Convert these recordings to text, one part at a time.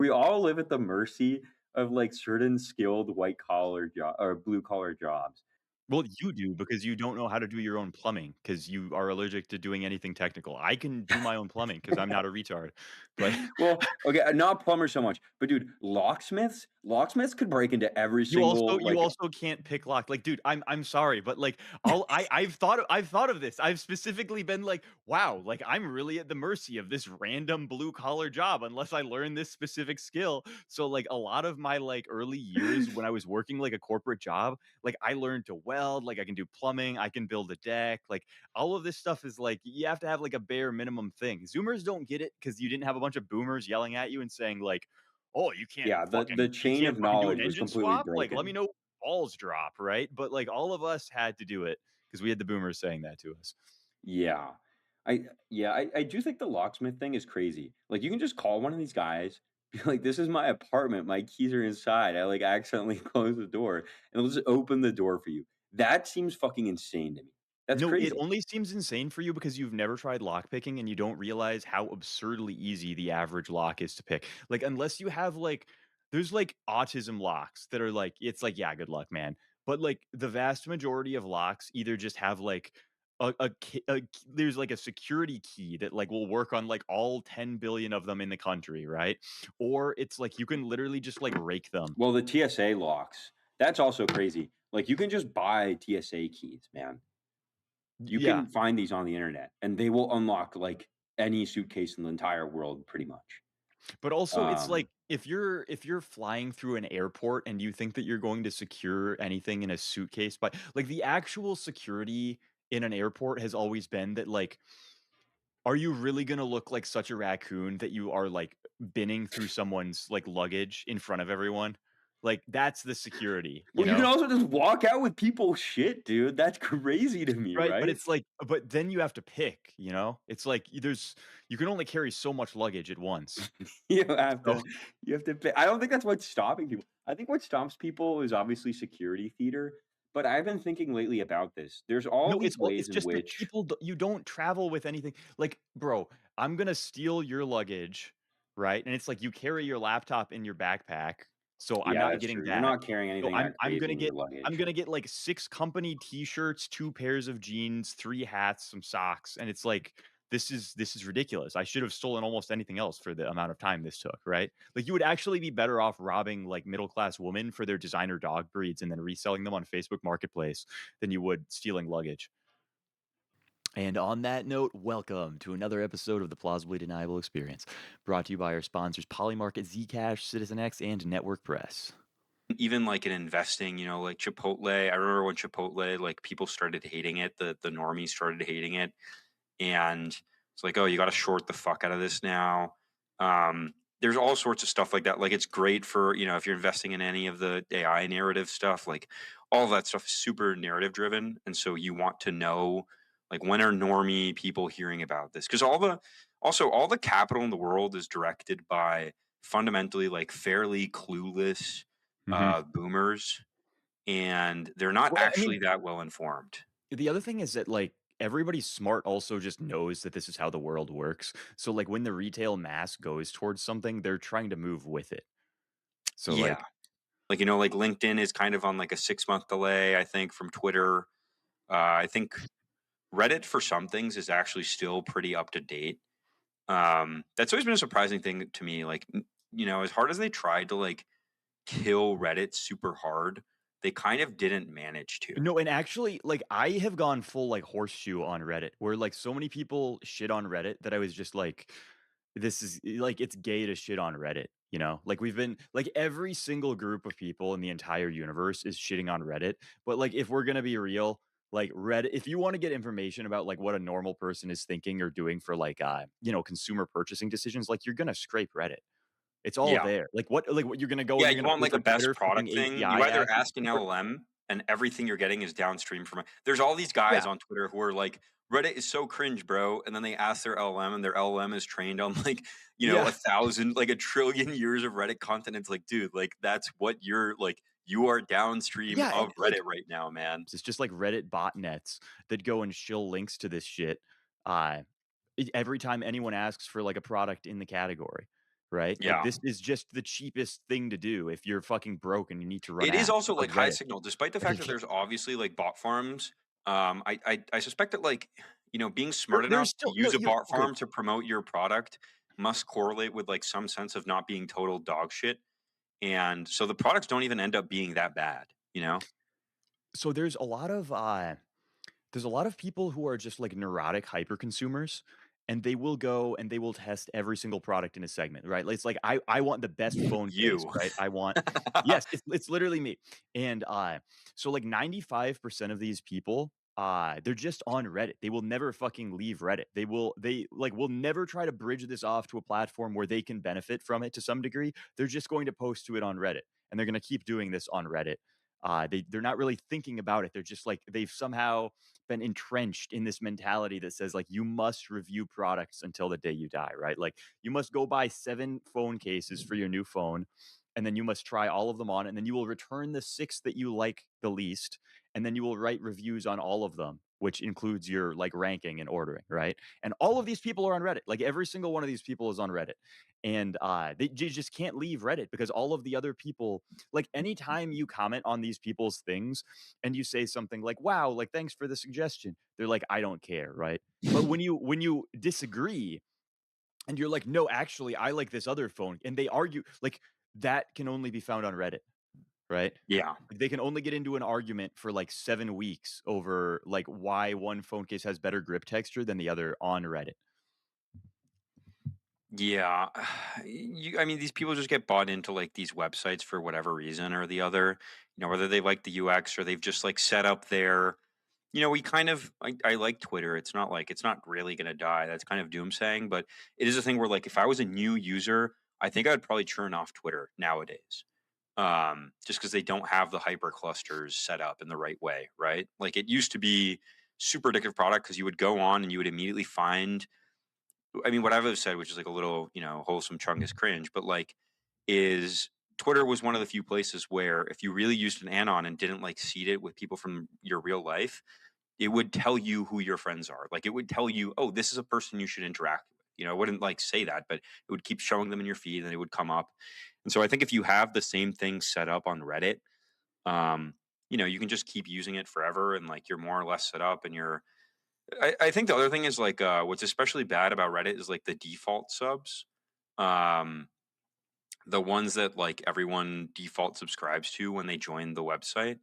We all live at the mercy of like certain skilled white collar job or blue collar jobs. Well, you do because you don't know how to do your own plumbing because you are allergic to doing anything technical. I can do my own plumbing because 'cause I'm not a retard, but Well, okay, not plumbers so much, but dude, locksmiths could break into every you also single you like also can't pick lock. Like, dude, I'm sorry, but like I've thought of this. I've specifically been like, wow, like I'm really at the mercy of this random blue collar job unless I learn this specific skill. So like a lot of my like early years when I was working like a corporate job, like I learned to weld, like I can do plumbing, I can build a deck, like all of this stuff is like you have to have like a bare minimum thing. Zoomers don't get it because you didn't have a bunch of boomers yelling at you and saying like, "Oh, yeah, the you chain can't of fucking do knowledge an was engine completely swap? Like, let me broken. know balls drop," right? But, like, all of us had to do it because we had the boomers saying that to us. Yeah. I do think the locksmith thing is crazy. Like, you can just call one of these guys, be like, "This is my apartment, my keys are inside, I, like, accidentally closed the door," and they'll just open the door for you. That seems fucking insane to me. That's No, it crazy. only seems insane for you because you've never tried lock picking and you don't realize how absurdly easy the average lock is to pick. Like, unless you have, like there's, like, autism locks that are, like it's like, "Yeah, good luck, man." But, like, the vast majority of locks either just have, like, there's, like, a security key that, like, will work on, like, all 10 billion of them in the country, right? Or it's, like, you can literally just, like, rake them. Well, the TSA locks, that's also crazy. Like, you can just buy TSA keys, man. You Yeah. can find these on the internet, and they will unlock, like, any suitcase in the entire world pretty much. But also, it's like Um if you're flying through an airport and you think that you're going to secure anything in a suitcase, but like the actual security in an airport has always been that like, are you really gonna look like such a raccoon that you are like binning through someone's like luggage in front of everyone? Like that's the security, you Well, you can know? also just walk out with people's shit, dude. That's crazy to me, Right, but right? it's like but then you have to pick, you know? It's like you can only carry so much luggage at once. You have So to you have to pay. I don't think that's what's stopping people. I think what stops people is obviously security theater, but I've been thinking lately about this. There's all no, these it's ways in just that which you don't travel with anything like, "Bro, I'm gonna steal your luggage," right? And it's like you carry your laptop in your backpack, so I'm yeah, not that's getting true. You're that. not carrying So anything that crazy in your I'm luggage. gonna get, like, 6 company T-shirts, 2 pairs of jeans, 3 hats, some socks, and it's like, this is ridiculous. I should have stolen almost anything else for the amount of time this took, right? Like, you would actually be better off robbing, like, middle-class women for their designer dog breeds and then reselling them on Facebook Marketplace than you would stealing luggage. And on that note, welcome to another episode of the Plausibly Deniable Experience, brought to you by our sponsors Polymarket, Zcash, Citizen X, and Network Press. Even like in investing, like Chipotle. I remember when Chipotle, like people started hating it, the normies started hating it, and it's like, oh, you got to short the fuck out of this now. There's all sorts of stuff like that. Like it's great for if you're investing in any of the AI narrative stuff. Like all of that stuff is super narrative driven, and so you want to know like when are normie people hearing about this? Because all the capital in the world is directed by fundamentally like fairly clueless Mhm. boomers, and they're not Well, I mean, actually that well informed. the other thing is that, like, everybody smart also just knows that this is how the world works. So, like, when the retail mass goes towards something, they're trying to move with it. So, Yeah. like Like, like LinkedIn is kind of on like a 6 month delay, I think, from Twitter. I think Reddit for some things is actually still pretty up to date. That's always been a surprising thing to me. Like, as hard as they tried to like kill Reddit super hard, they kind of didn't manage to. no, and actually, like, I have gone full, like, horseshoe on Reddit, where, like, so many people shit on Reddit that I was just like, "This is like, it's gay to shit on Reddit," you know? Like, we've been like, every single group of people in the entire universe is shitting on Reddit, but, like, if we're gonna be real, like, Reddit if you wanna get information about, like, what a normal person is thinking or doing for, like, consumer purchasing decisions, like, you're gonna scrape Reddit. It's all Yeah. there. Like, you're gonna go and Yeah, you're you gonna want pay like a for best Twitter fucking product thing. You API either access ask an support. LLM and everything you're getting is downstream from it. There's all these guys Yeah. on Twitter who are like, Reddit is so cringe, bro. And then they ask their LLM and their LLM is trained on like, Yeah. 1,000, like a trillion years of Reddit content. It's like, dude, like that's what you're like, you are downstream Yeah, and, of like Reddit right now, man. it's just like Reddit botnets that go and shill links to this shit, uh, every time anyone asks for, like, a product in the category. right? Like, Yeah. this is just the cheapest thing to do if you're fucking broke and you need to run It is ads, also, like like, high Reddit. signal, despite the fact that there's obviously, like, bot farms. I suspect that, like, being smart There's enough to still no, use a you bot okay. farm to promote your product must correlate with, like, some sense of not being total dog shit, and so the products don't even end up being that bad, you know? So there's a lot of people who are just like neurotic hyper consumers, and they will go and they will test every single product in a segment, right? Like, it's like I want the best phone case, You. right? I want yes, it's literally me. And so like 95% of these people, they're just on Reddit. They will never fucking leave Reddit. Will never try to bridge this off to a platform where they can benefit from it to some degree. They're just going to post to it on Reddit. And they're going to keep doing this on Reddit. They're not really thinking about it. They're just like they've somehow been entrenched in this mentality that says like you must review products until the day you die, right? Like you must go buy 7 phone cases for your new phone, and then you must try all of them on, and then you will return the 6 that you like the least, and then you will write reviews on all of them, which includes your like ranking and ordering, right? And all of these people are on Reddit. Like every single one of these people is on Reddit. And they just can't leave Reddit because all of the other people, like anytime you comment on these people's things and you say something like, wow, like thanks for the suggestion, they're like, I don't care, right? But when you disagree and you're like, no, actually, I like this other phone, and they argue, like that can only be found on Reddit, right? Yeah. They can only get into an argument for like 7 weeks over like why one phone case has better grip texture than the other on Reddit. Yeah. I mean, these people just get bought into, like, these websites for whatever reason or the other, whether they like the UX or they've just, like, set up their we kind of I like Twitter. It's not like it's not really gonna die. That's kind of doomsaying, but it is a thing where, like, if I was a new user, I think I would probably turn off Twitter nowadays. Just because they don't have the hyper clusters set up in the right way, right? Like, it used to be super addictive product because you would go on and you would immediately find, I mean, what I've said, which is like a little, wholesome chungus cringe, but like, is Twitter was one of the few places where if you really used an anon and didn't like seed it with people from your real life, it would tell you who your friends are. Like, it would tell you, oh, this is a person you should interact with. It wouldn't like say that, but it would keep showing them in your feed and it would come up. And so I think if you have the same thing set up on Reddit, um, you can just keep using it forever and like you're more or less set up and I think the other thing is like what's especially bad about Reddit is like the default subs. Um, the ones that like everyone default subscribes to when they join the website.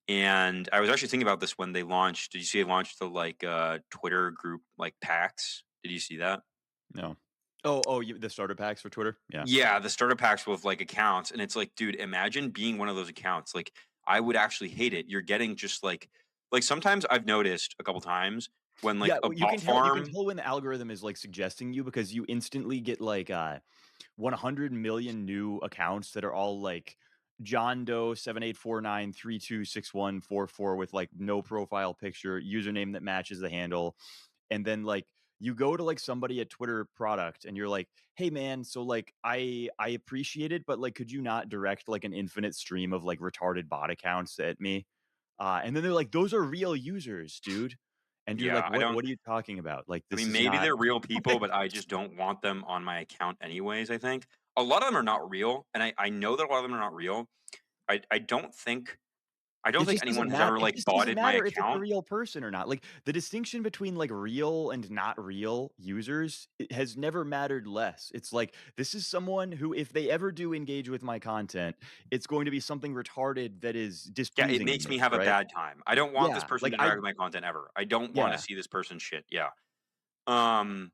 And I was actually thinking about this when they launched. Did you see they launched the like Twitter group like packs? Did you see that? No. The starter packs for Twitter? Yeah. Yeah, the starter packs with like accounts. And it's like, dude, imagine being one of those accounts. Like, I would actually hate it. You're getting just like sometimes I've noticed a couple times when like Yeah, a well, bot you can farm. tell when the algorithm is, like, suggesting you because you instantly get, like, 100 million new accounts that are all, like, John Doe 7849326144 with, like, no profile picture, username that matches the handle, and then, like, you go to, like, somebody at Twitter product, and you're like, "Hey, man, so, like, I appreciate it, but, like, could you not direct, like, an infinite stream of, like, retarded bot accounts at me?" And then they're like, "Those are real users, dude." And you're like, Yeah, I don't. What are you talking about? Like, I this mean, is maybe not" they're real people, but I just don't want them on my account anyways, I think. A lot of them are not real, and I know that a lot of them are not real. I don't think anyone has ever, It like, just doesn't botted my matter if it's a account. real person or not. Like, the distinction between, like, real and not real users, it has never mattered less. It's like, this is someone who, if they ever do engage with my content, it's going to be something retarded that is Yeah, it displeasing to makes me me, have a right? bad time. I don't want this Yeah, person like, to interact with my content ever. I don't wanna yeah. see this person shit, yeah. Um,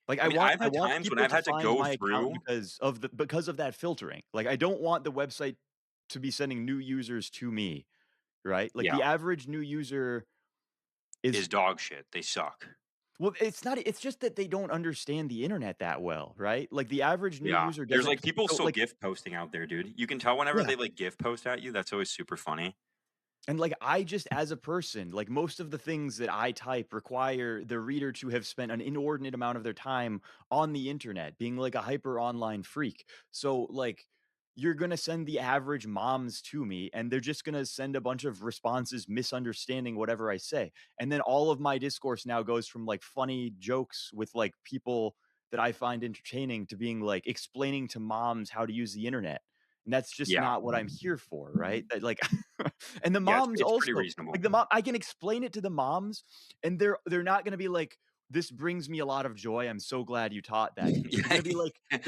Like, I mean, I've I had want times when people I've to had to find go my account through. because of that filtering. Like, I don't want the website to be sending new users to me, right? Like, Yeah, the average new user is is dog shit, they suck. well, it's just that they don't understand the internet that well, right? Like, the average new Yeah, user there's, doesn't like, people so, still like gift posting out there, dude. You can tell whenever yeah. they, like, gift post at you, that's always super funny. And, like, I just as a person, like, most of the things that I type require the reader to have spent an inordinate amount of their time on the internet, being, like, a hyper online freak. So, like, you're gonna send the average moms to me, and they're just gonna send a bunch of responses misunderstanding whatever I say. And then all of my discourse now goes from, like, funny jokes with, like, people that I find entertaining to being like explaining to moms how to use the internet. And that's just Yeah. not what I'm here for, right? That, like, and the Yeah, moms it's pretty also, reasonable. like the mom, I can explain it to the moms, and they're not going to be like, this brings me a lot of joy. I'm so glad you taught that to me. They're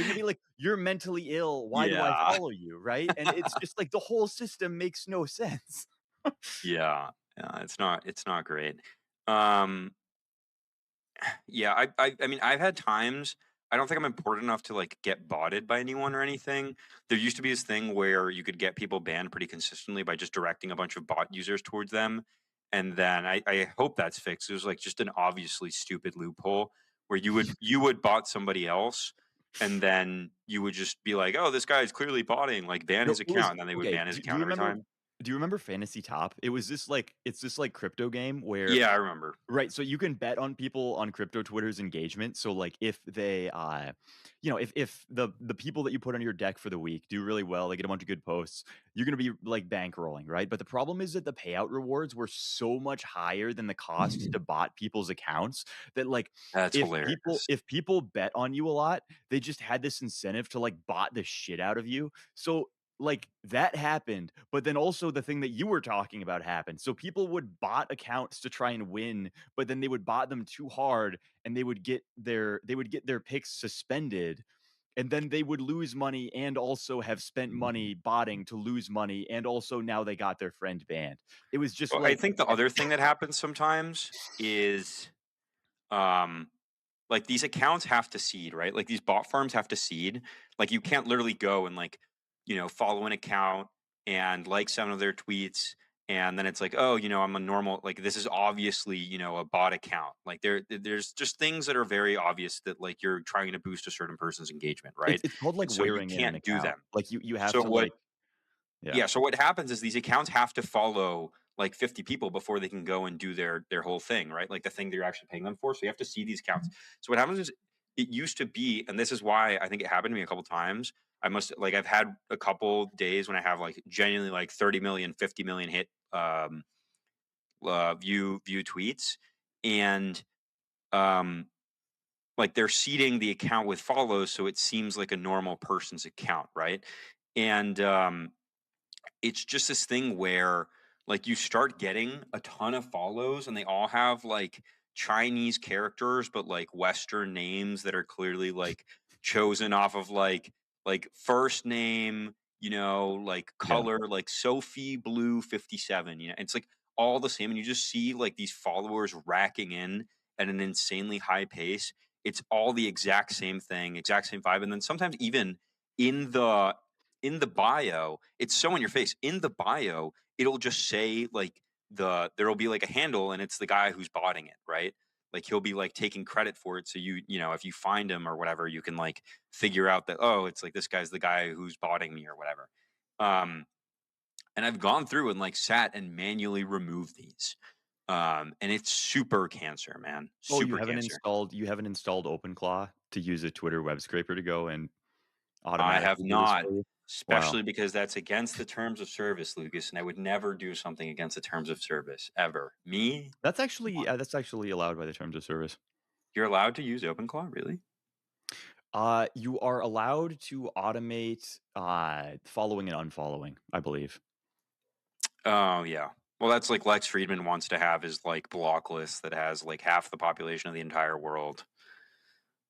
gonna be like, you're mentally ill. Why do I Yeah. follow you? Right? And it's just like the whole system makes no sense. Yeah. It's not great. Um, yeah, I mean, I've had times I don't think I'm important enough to like get botted by anyone or anything. There used to be this thing where you could get people banned pretty consistently by just directing a bunch of bot users towards them. And then I hope that's fixed. It was like just an obviously stupid loophole where you would bot somebody else and then you would just be like, oh, this guy is clearly botting, like ban No, his it was account, and then they would okay. ban his Do you account every remember? time. Do you remember Fantasy Top? It was this like it's this like crypto game where Yeah, I remember. right, so you can bet on people on crypto Twitter's engagement. So like if they if the people that you put on your deck for the week do really well, they get a bunch of good posts, you're going to be like bankrolling, right? But the problem is that the payout rewards were so much higher than the cost to bot people's accounts that like That's hilarious. if people bet on you a lot, they just had this incentive to like bot the shit out of you. So like that happened, but then also the thing that you were talking about happened. So people would bot accounts to try and win, but then they would bot them too hard and they would get their picks suspended, and then they would lose money and also have spent money botting to lose money, and also now they got their friend banned. It was just Well, I like think the other thing that happens sometimes is um like these accounts have to seed, right? Like these bot farms have to seed. Like you can't literally go and like, follow an account and like some of their tweets and then it's like, oh, I'm a normal, like this is obviously, a bot account. Like there's just things that are very obvious that like you're trying to boost a certain person's engagement, right? it's called like And so you wearing in an can't do account. them. Like you have So to like yeah. yeah, so what happens is these accounts have to follow like 50 people before they can go and do their whole thing, right? Like the thing that you're actually paying them for. So you have to see these accounts. So what happens is it used to be, and this is why I think it happened to me a couple times. I've had a couple days when I have like genuinely like 30 million, 50 million hit view tweets. And um like they're seeding the account with follows, so it seems like a normal person's account, right? And it's just this thing where like you start getting a ton of follows and they all have like Chinese characters but like Western names that are clearly like chosen off of like first name, like Yeah. color, like Sophie Blue 57, it's like all the same, and you just see like these followers racking in at an insanely high pace. It's all the exact same thing, exact same vibe, and then sometimes even in the bio, it's so in your face. In the bio, it'll just say like there'll be like a handle and it's the guy who's botting it, right? Like he'll be like taking credit for it. So if you find him or whatever, you can like figure out that, oh, it's like this guy's the guy who's botting me or whatever. And I've gone through and like sat and manually removed these. And it's super cancer, man. Oh, you Super haven't cancer. installed OpenClaw to use a Twitter web scraper to go and I have automatically do this not, for you? Wow. especially because that's against the terms of service, Lucas, and I would never do something against the terms of service ever. Me? Come on. That's actually allowed by the terms of service. You're allowed to use OpenClaw, really? You are allowed to automate following and unfollowing, I believe. Oh yeah. Well, that's like Lex Friedman wants to have his like block list that has like half the population of the entire world.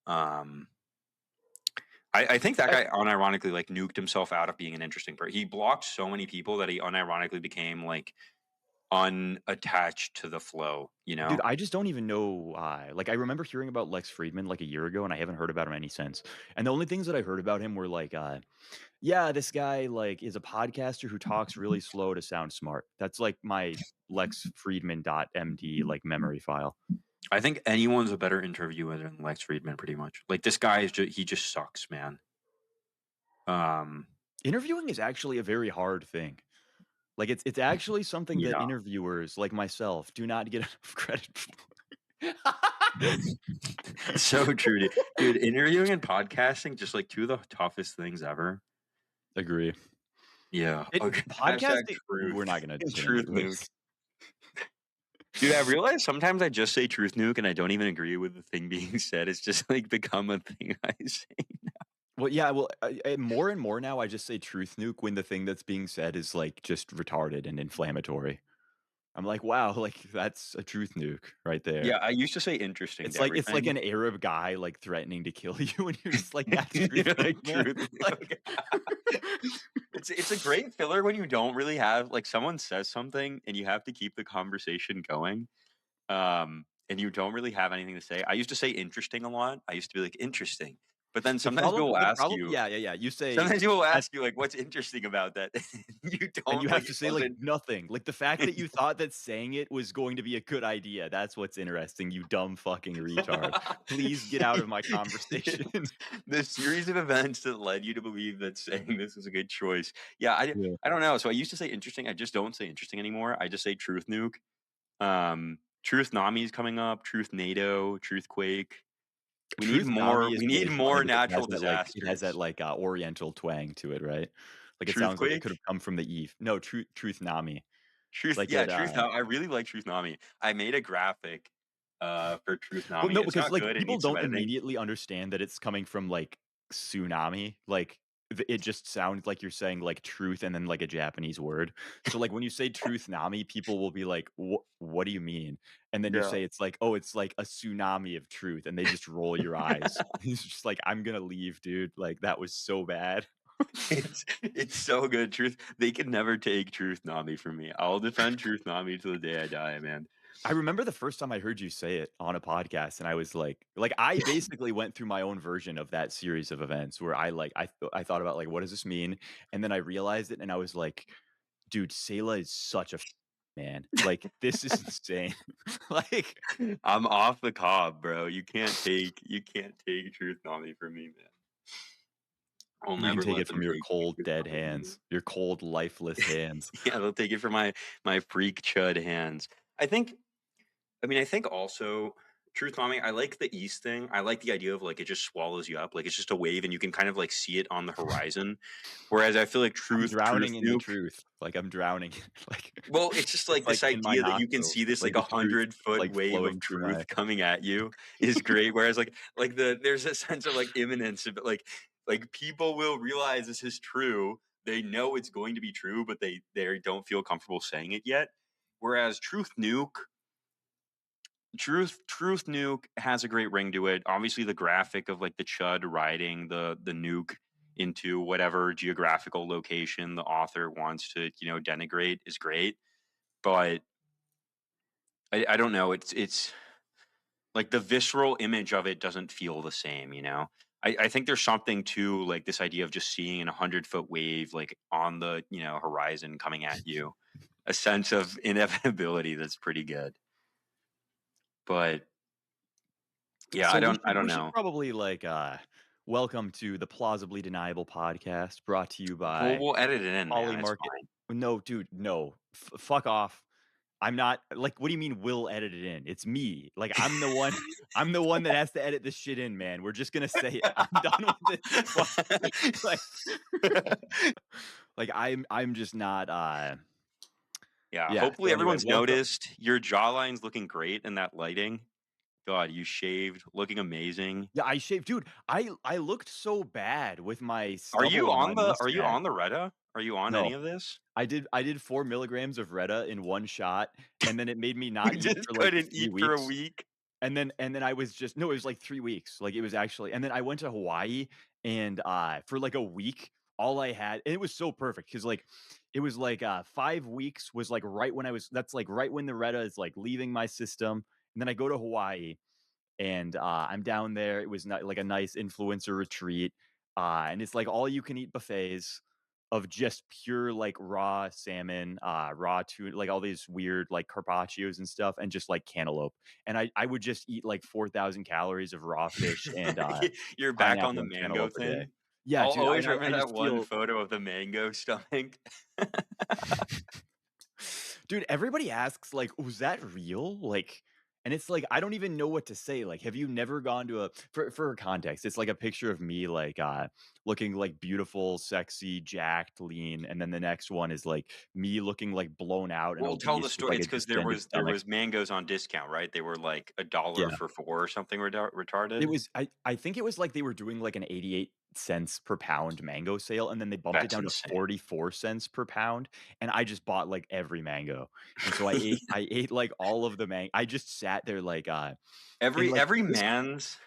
Um, I think that I, guy unironically like nuked himself out of being an interesting person. He blocked so many people that he unironically became like unattached to the flow. dude, I just don't even know. Like, I remember hearing about Lex Friedman like a year ago, and I haven't heard about him any since. And the only things that I heard about him were like, yeah, this guy like is a podcaster who talks really slow to sound smart. That's like my LexFriedman.md like memory file. I think anyone's a better interviewer than Lex Friedman, pretty much. Like this guy is he just sucks, man. Interviewing is actually a very hard thing. Like it's actually something that Yeah. interviewers like myself do not get enough credit for. So true, dude. Interviewing and podcasting, just like two of the toughest things ever. Agree. Yeah. Okay. Hashtag Podcasting, truth. we're not going to get Truth into nuke. this. Dude, I realize sometimes I just say truth nuke and I don't even agree with the thing being said. It's just like become a thing I say. Well, yeah, well, more and more now, I just say truth nuke when the thing that's being said is like just retarded and inflammatory. I'm like, wow, like that's a truth nuke right there. Yeah, I used to say interesting to It's like everything. an Arab guy like threatening to kill you, and you're just like, that's truth You're nuke, like man. truth Like, nuke. It's a great filler when you don't really have like someone says something and you have to keep the conversation going. And you don't really have anything to say. I used to say interesting a lot. I used to be like interesting. But then sometimes people will the ask problem, you yeah. You say, sometimes people will that's ask you like what's interesting about that? You and you don't have like to it say like wasn't nothing. Like the fact that you thought that saying it was going to be a good idea. That's what's interesting, you dumb fucking retard. Please get out of my conversation. the series of events that led you to believe that saying this is a good choice. Yeah, Yeah. I don't know. So I used to say interesting. I just don't say interesting anymore. I just say truth nuke. Truth Nami is coming up. Truth NATO. Truth Quake. We need Truth more. Nami is We need really funny more because natural it has that disasters. like Oriental twang to it, right? Like it Truth sounds like it could Quake. have come from the Eve. No, Truth Nami. Truth. Like Yeah, it Truth. I really like Truth Nami. I made a graphic for Truth well, Nami. no, It's because not like good. It people needs some don't editing. immediately understand that it's coming from like tsunami. Like it just sounds like you're saying like truth and then like a Japanese word. So like when you say truth nami, people will be like, what do you mean? And then you Yeah. say it's like, oh, it's like a tsunami of truth, and they just roll your eyes. He's just like, I'm gonna leave, dude. Like that was so bad. It's so good. Truth. They can never take Truth Nami from me. I'll defend Truth Nami till the day I die, man. I remember the first time I heard you say it on a podcast, and I was like I basically went through my own version of that series of events where I thought about like what does this mean, and then I realized it, and I was like, dude, Saila is such a man. Like this is insane. Like I'm off the cob, bro. You can't take Truth Nami from me, man. I'll you can never take let it them from your take cold Truth dead Nami from me. hands, your cold lifeless hands. Yeah, they'll take it from my freak chud hands. I think I think also Truth Bombing, I like the East thing. I like the idea of like it just swallows you up. Like it's just a wave and you can kind of like see it on the horizon. Whereas I feel like I'm Truth drowning in the Nuke, truth. Like I'm drowning. Like well, it's just it's like like this in my idea that you can nostrils. see this Like like the truth 100-foot like wave of flowing through my truth coming at you is great. Whereas like there's a sense of like imminence of like people will realize this is true. They know it's going to be true, but they don't feel comfortable saying it yet. Whereas Truth Nuke has a great ring to it. Obviously, the graphic of like the Chud riding the nuke into whatever geographical location the author wants to denigrate is great. But I don't know. It's like the visceral image of it doesn't feel the same. I think there's something to like this idea of just seeing an 100-foot wave like on the horizon coming at you, a sense of inevitability that's pretty good. But yeah, So I don't we should know. probably like welcome to the Plausibly Deniable podcast brought to you Well, by we'll edit it in, man. It's Polymarket. fine. No, dude, no. Fuck off. I'm not like what do you mean we'll edit it in? It's me. Like I'm the one I'm the one that has to edit this shit in, man. We're just gonna say it. I'm done with this. Fuck. Like like I'm just not Yeah, yeah. So hopefully anyway, everyone's welcome. noticed your jawline's looking great in that lighting. God, you shaved, looking amazing. Yeah, I shaved dude, I looked so bad with my Are you stubble and my are you mustache. on the Retta? Are you on any No. of this? I did 4 milligrams of Retta in one shot, and then it made me You not eat just for like couldn't 3 eat for a weeks. week. And then I was just no, it was like 3 weeks. Like it was actually and then I went to Hawaii and for like a week, all I had and it was so perfect because like it was like 5 weeks was like right when I was that's like right when the Retta is like leaving my system. And then I go to Hawaii and I'm down there. It was not like a nice influencer retreat. And it's like all you can eat buffets of just pure like raw salmon, raw tuna, like all these weird like carpaccios and stuff, and just like cantaloupe. And I would just eat like 4,000 calories of raw fish and You're back on pineapple the and mango cantaloupe a day. thing. Yeah, I'll dude. always I remember that just one feel, photo of the mango stomach. dude. Everybody asks like, was that real? Like, And it's like, I don't even know what to say. Like, have you never gone to a for context, it's like a picture of me like looking like beautiful, sexy, jacked, lean, and then the next one is like me looking like blown out and Well, tell the obese with story. like It's a because distended there stomach. was mangoes on discount, right? They were like $1 Yeah. for 4 or something It retarded. was I think it was like they were doing like an 88 cents per pound mango sale, and then they bumped it That's down to insane. 44 cents per pound, and I just bought like every mango. And so I ate like all of the I just sat there like and Every like every this man's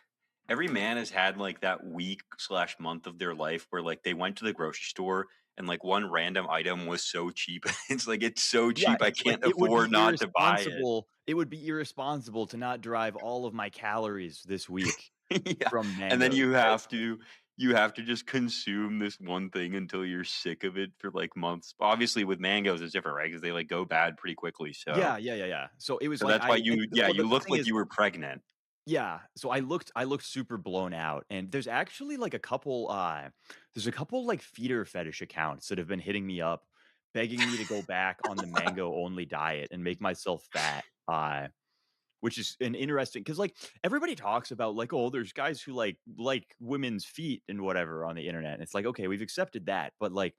every man has had like that week slash month of their life where like they went to the grocery store and like one random item was so cheap. It's like it's so yeah, cheap I it's like can't afford not to buy it. it would be irresponsible to not drive all of my calories this week Yeah. from And then mangoes, right? you have to just consume this one thing until you're sick of it for like months. Obviously with mangoes it's different, right? Because they like go bad pretty quickly. Yeah, yeah, yeah, yeah. So it was So like that's why and well, you the looked thing like is you were pregnant. yeah, so I looked super blown out, and there's actually like a couple there's a couple like feeder fetish accounts that have been hitting me up begging me to go back on the mango only diet and make myself fat. Which is an interesting because like everybody talks about like, oh, there's guys who like women's feet and whatever on the internet. And it's like, okay, we've accepted that, but like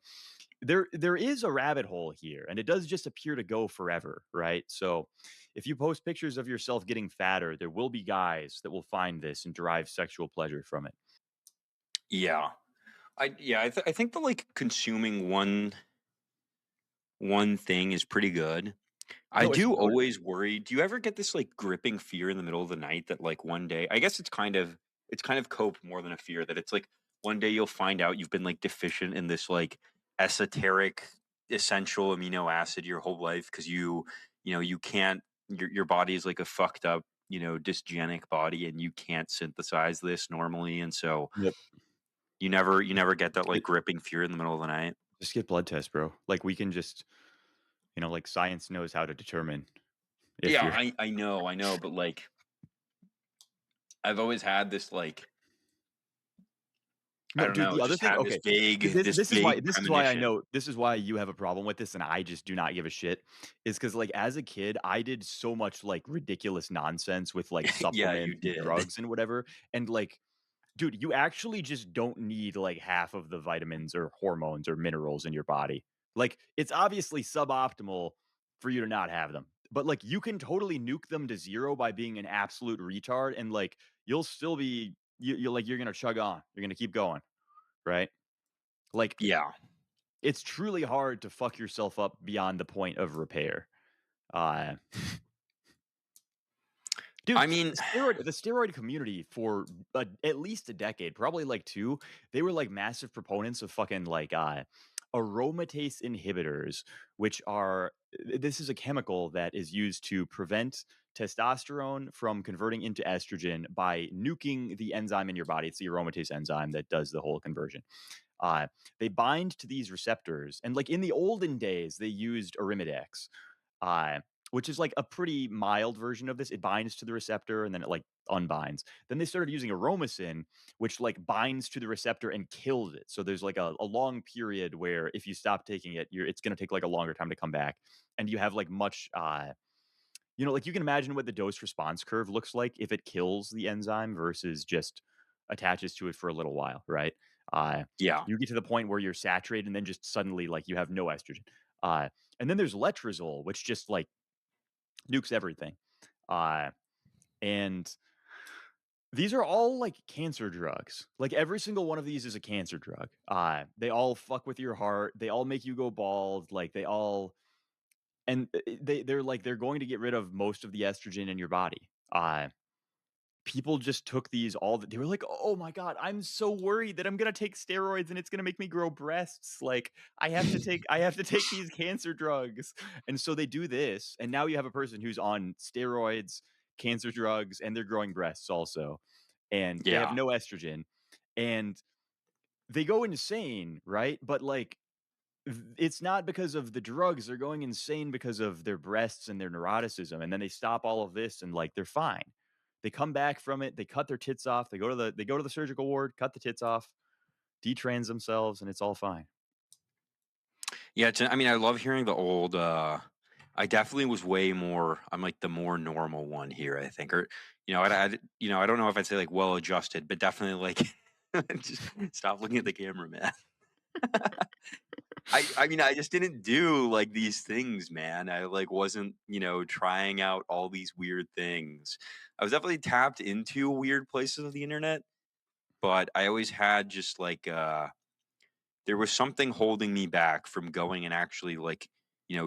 there is a rabbit hole here, and it does just appear to go forever, right? So if you post pictures of yourself getting fatter, there will be guys that will find this and derive sexual pleasure from it. Yeah. I think the like consuming one thing is pretty good. I No, it's do good. always worry. Do you ever get this like gripping fear in the middle of the night that like one day, I guess it's kind of cope more than a fear that it's like one day you'll find out you've been like deficient in this like esoteric essential amino acid your whole life because you can't your body is like a fucked up, dysgenic body and you can't synthesize this normally and so Yep. you never get that like It, gripping fear in the middle of the night. just get blood tests, bro. Like we can just, like science knows how to determine if Yeah, you're I know, but like I've always had this like I No, don't dude, know, the other just thing had okay, this vague this is why I premonition. know this is why you have a problem with this and I just do not give a shit, is because like, as a kid, I did so much, like, ridiculous nonsense with, like, Yeah, you supplements and did. drugs and whatever, and, like, dude, you actually just don't need, like, half of the vitamins or hormones or minerals in your body. Like, it's obviously suboptimal for you to not have them, but, like, you can totally nuke them to 0 by being an absolute retard, and, like, you'll still be you're gonna chug on. You're gonna keep going. Right? Like, Yeah. it's truly hard to fuck yourself up beyond the point of repair. Uh, I dude, mean, the steroid community for at least a decade, probably like 2, they were like massive proponents of fucking like aromatase inhibitors, which are this is a chemical that is used to prevent testosterone from converting into estrogen by nuking the enzyme in your body. It's the aromatase enzyme that does the whole conversion. Uh, they bind to these receptors, and like in the olden days, they used Arimidex, uh, which is like a pretty mild version of this. It binds to the receptor and then it like unbinds. Then they started using Aromasin, which like binds to the receptor and kills it. So there's like a long period where if you stop taking it, it's going to take like a longer time to come back, and you have like much. Like you can imagine what the dose response curve looks like if it kills the enzyme versus just attaches to it for a little while, right? Uh, yeah. you get to the point where you're saturated and then just suddenly like you have no estrogen. And then there's letrozole, which just like nukes everything. Uh, and these are all like cancer drugs. Like every single one of these is a cancer drug. They all fuck with your heart. They all make you go bald. Like they all and they're going to get rid of most of the estrogen in your body. People just took these they were like, "Oh my god, I'm so worried that I'm gonna take steroids and it's gonna make me grow breasts. Like, I have to take these cancer drugs." And so they do this, and now you have a person who's on steroids, cancer drugs, and they're growing breasts also, and they have Yeah. no estrogen, and they go insane, right? But like it's not because of the drugs. They're going insane because of their breasts and their neuroticism. And then they stop all of this and like they're fine. They come back from it. They cut their tits off. They go to the surgical ward, cut the tits off, detrans themselves, and it's all fine. Yeah, I mean, I love hearing the old I definitely was way more. I'm like the more normal one here, I think, or I don't know if I'd say like well adjusted, but definitely like just stop looking at the camera, man. I mean, I just didn't do like these things, man. I like wasn't, trying out all these weird things. I was definitely tapped into weird places of the internet, but I always had just like there was something holding me back from going and actually like,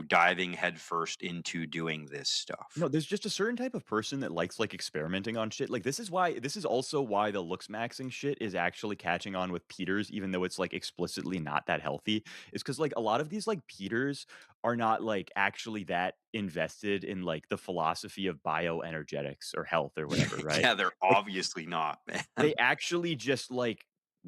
diving headfirst into doing this No, stuff. there's just a certain type of person that likes, like, experimenting on shit. Like, this is also why the looks maxing shit is actually catching on with Peters, even though it's, like, explicitly not that healthy. Is because like, a lot of these, like, Peters are not, like, actually that invested in, like, the philosophy of bioenergetics or health or whatever, right? Yeah, they're Like, obviously not, they man. actually just like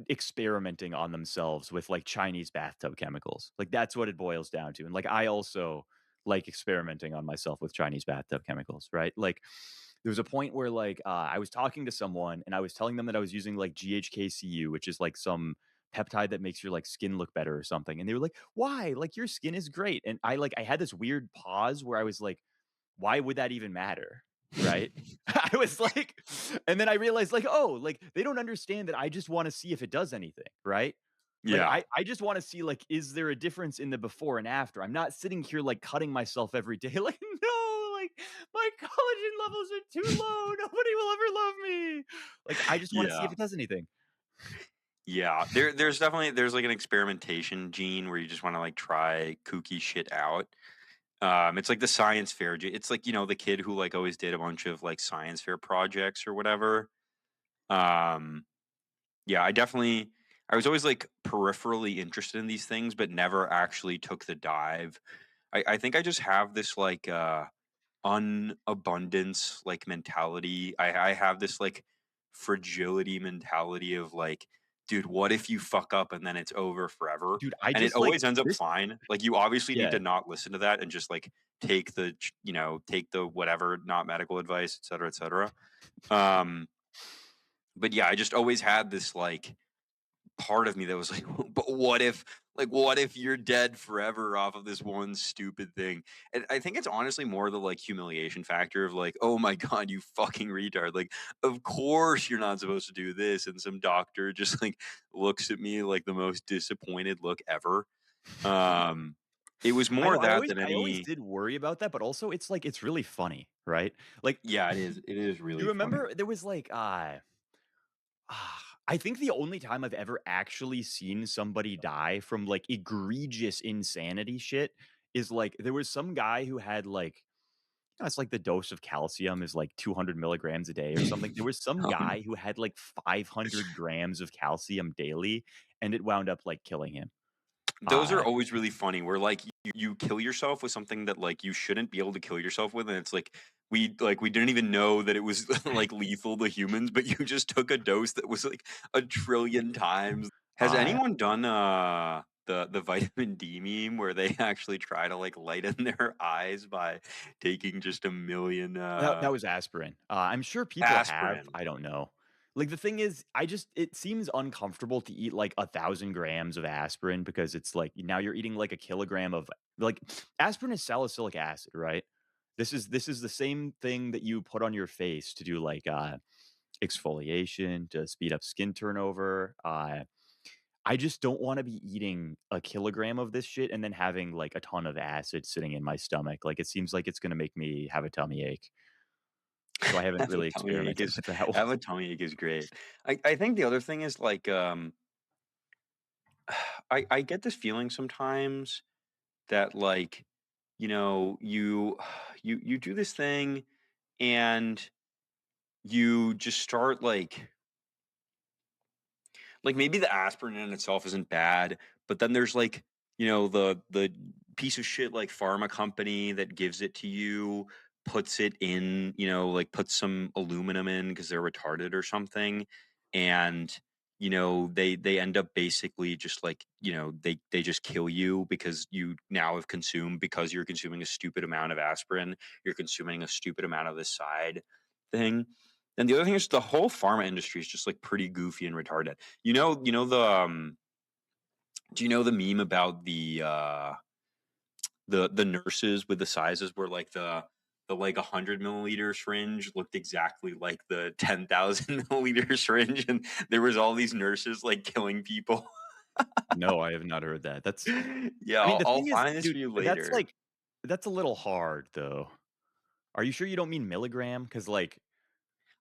experimenting on themselves with like Chinese bathtub chemicals. Like that's what it boils down to. And like I also like experimenting on myself with Chinese bathtub chemicals, right? Like there was a point where like I was talking to someone and I was telling them that I was using like GHKCU, which is like some peptide that makes your like skin look better or something. And they were like, "Why? Like your skin is great." And I had this weird pause where I was like, why would that even matter? Right? I was like, and then I realized, like, oh, like they don't understand that I just want to see if it does anything, right? Like Yeah. I just want to see like, is there a difference in the before and after? I'm not sitting here like cutting myself every day, like, no, like my collagen levels are too low. Nobody will ever love me. Like, I just want to see if Yeah. it does anything. Yeah. There's like an experimentation gene where you just want to like try kooky shit out. It's like the science fair. It's like, the kid who like always did a bunch of like science fair projects or whatever. Um, yeah, I was always like peripherally interested in these things, but never actually took the dive. I think I just have this like unabundance like mentality. I have this like fragility mentality of like, dude, what if you fuck up and then it's over forever? Dude, I And it just like always ends up this. fine. Like you obviously need Yeah. to not listen to that and just like take the whatever, not medical advice, et cetera, et cetera. Um, but yeah, I just always had this like part of me that was like, but what if you're dead forever off of this one stupid thing? And I think it's honestly more the like humiliation factor of like, oh my god, you fucking retard. Like, of course you're not supposed to do this. And some doctor just like looks at me like the most disappointed look ever. Um it was I more know that than I always any. did worry about that, but also it's like it's really funny, right? Like, Yeah, it is. It is you really funny. remember there was like I think the only time I've ever actually seen somebody die from like egregious insanity shit is like there was some guy who had like, it's like the dose of calcium is like 200 milligrams a day or something. There was some Um, guy who had like 500 grams of calcium daily, and it wound up like killing him. Those are Uh, always really funny where like you kill yourself with something that like you shouldn't be able to kill yourself with, and it's like we didn't even know that it was like lethal to humans, but you just took a dose that was like a trillion times. Has uh, anyone done the vitamin D meme where they actually try to like lighten their eyes by taking just a million that was aspirin. I'm sure people have, aspirin? I don't know. Like, the thing is, it seems uncomfortable to eat, like, 1,000 grams of aspirin because it's like, now you're eating, like, a kilogram of like, aspirin is salicylic acid, right? This is the same thing that you put on your face to do, like, exfoliation, to speed up skin turnover. I just don't wanna be eating a kilogram of this shit and then having, like, a ton of acid sitting in my stomach. Like, it seems like it's gonna make me have a tummy ache. So I haven't Have a really tummy ache experimented is with that one. have a tummy ache is great. I think the other thing is like I get this feeling sometimes that like you you do this thing and you just start like maybe the aspirin in itself isn't bad, but then there's like the piece of shit like pharma company that gives it to you, puts it in, like puts some aluminum in because they're retarded or something, and they end up basically just like they just kill you because you now have consumed, because you're consuming a stupid amount of aspirin, you're consuming a stupid amount of this side thing. And the other thing is the whole pharma industry is just like pretty goofy and retarded. Do you know the meme about the nurses with the sizes where like the like 100 milliliter syringe looked exactly like the 10,000 milliliter syringe, and there was all these nurses like killing people. No, I have not heard that. That's Yeah, I mean, the I'll thing is, find this for dude, you that's later. like that's a little hard though. Are you sure you don't mean milligram? Because like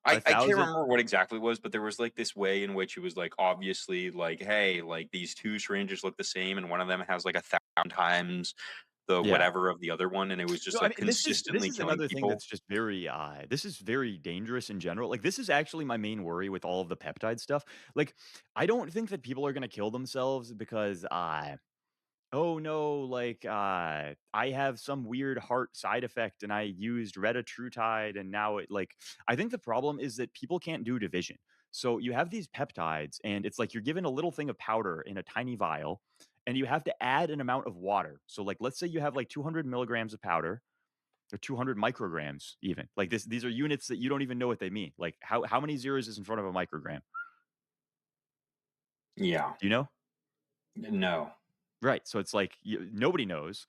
I can't 1,000. remember what exactly it was, but there was like this way in which it was like obviously like, hey, like these two syringes look the same, and one of them has like 1,000 times the Yeah. whatever of the other one, and it was just No, I like mean, this consistently is killing another thing people. that's just very, this is very dangerous in general. Like, this is actually my main worry with all of the peptide stuff. Like, I don't think that people are gonna kill themselves because, "Oh, no, like, I have some weird heart side effect and I used retatrutide and now it like." I think the problem is that people can't do division. So, you have these peptides and it's like you're given a little thing of powder in a tiny vial, and you have to add an amount of water. So, like, let's say you have, like, 200 milligrams of powder or 200 micrograms even. Like, these are units that you don't even know what they mean. Like, how many zeros is in front of a microgram? Yeah. Do you know? No. Right, so it's like nobody knows.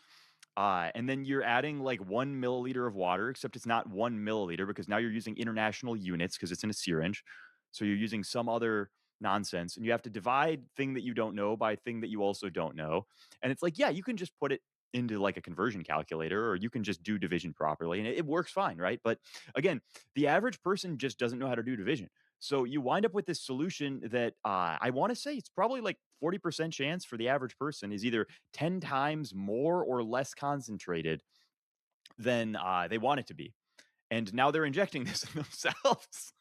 And then you're adding like 1 milliliter of water, except it's not 1 milliliter because now you're using international units because it's in a syringe. So you're using some other nonsense, and you have to divide thing that you don't know by thing that you also don't know. And it's like, yeah, you can just put it into like a conversion calculator, or you can just do division properly, and it works fine, right? But again, the average person just doesn't know how to do division. So you wind up with this solution that I want to say it's probably like 40% chance for the average person is either 10 times more or less concentrated than they want it to be. And now they're injecting this in themselves.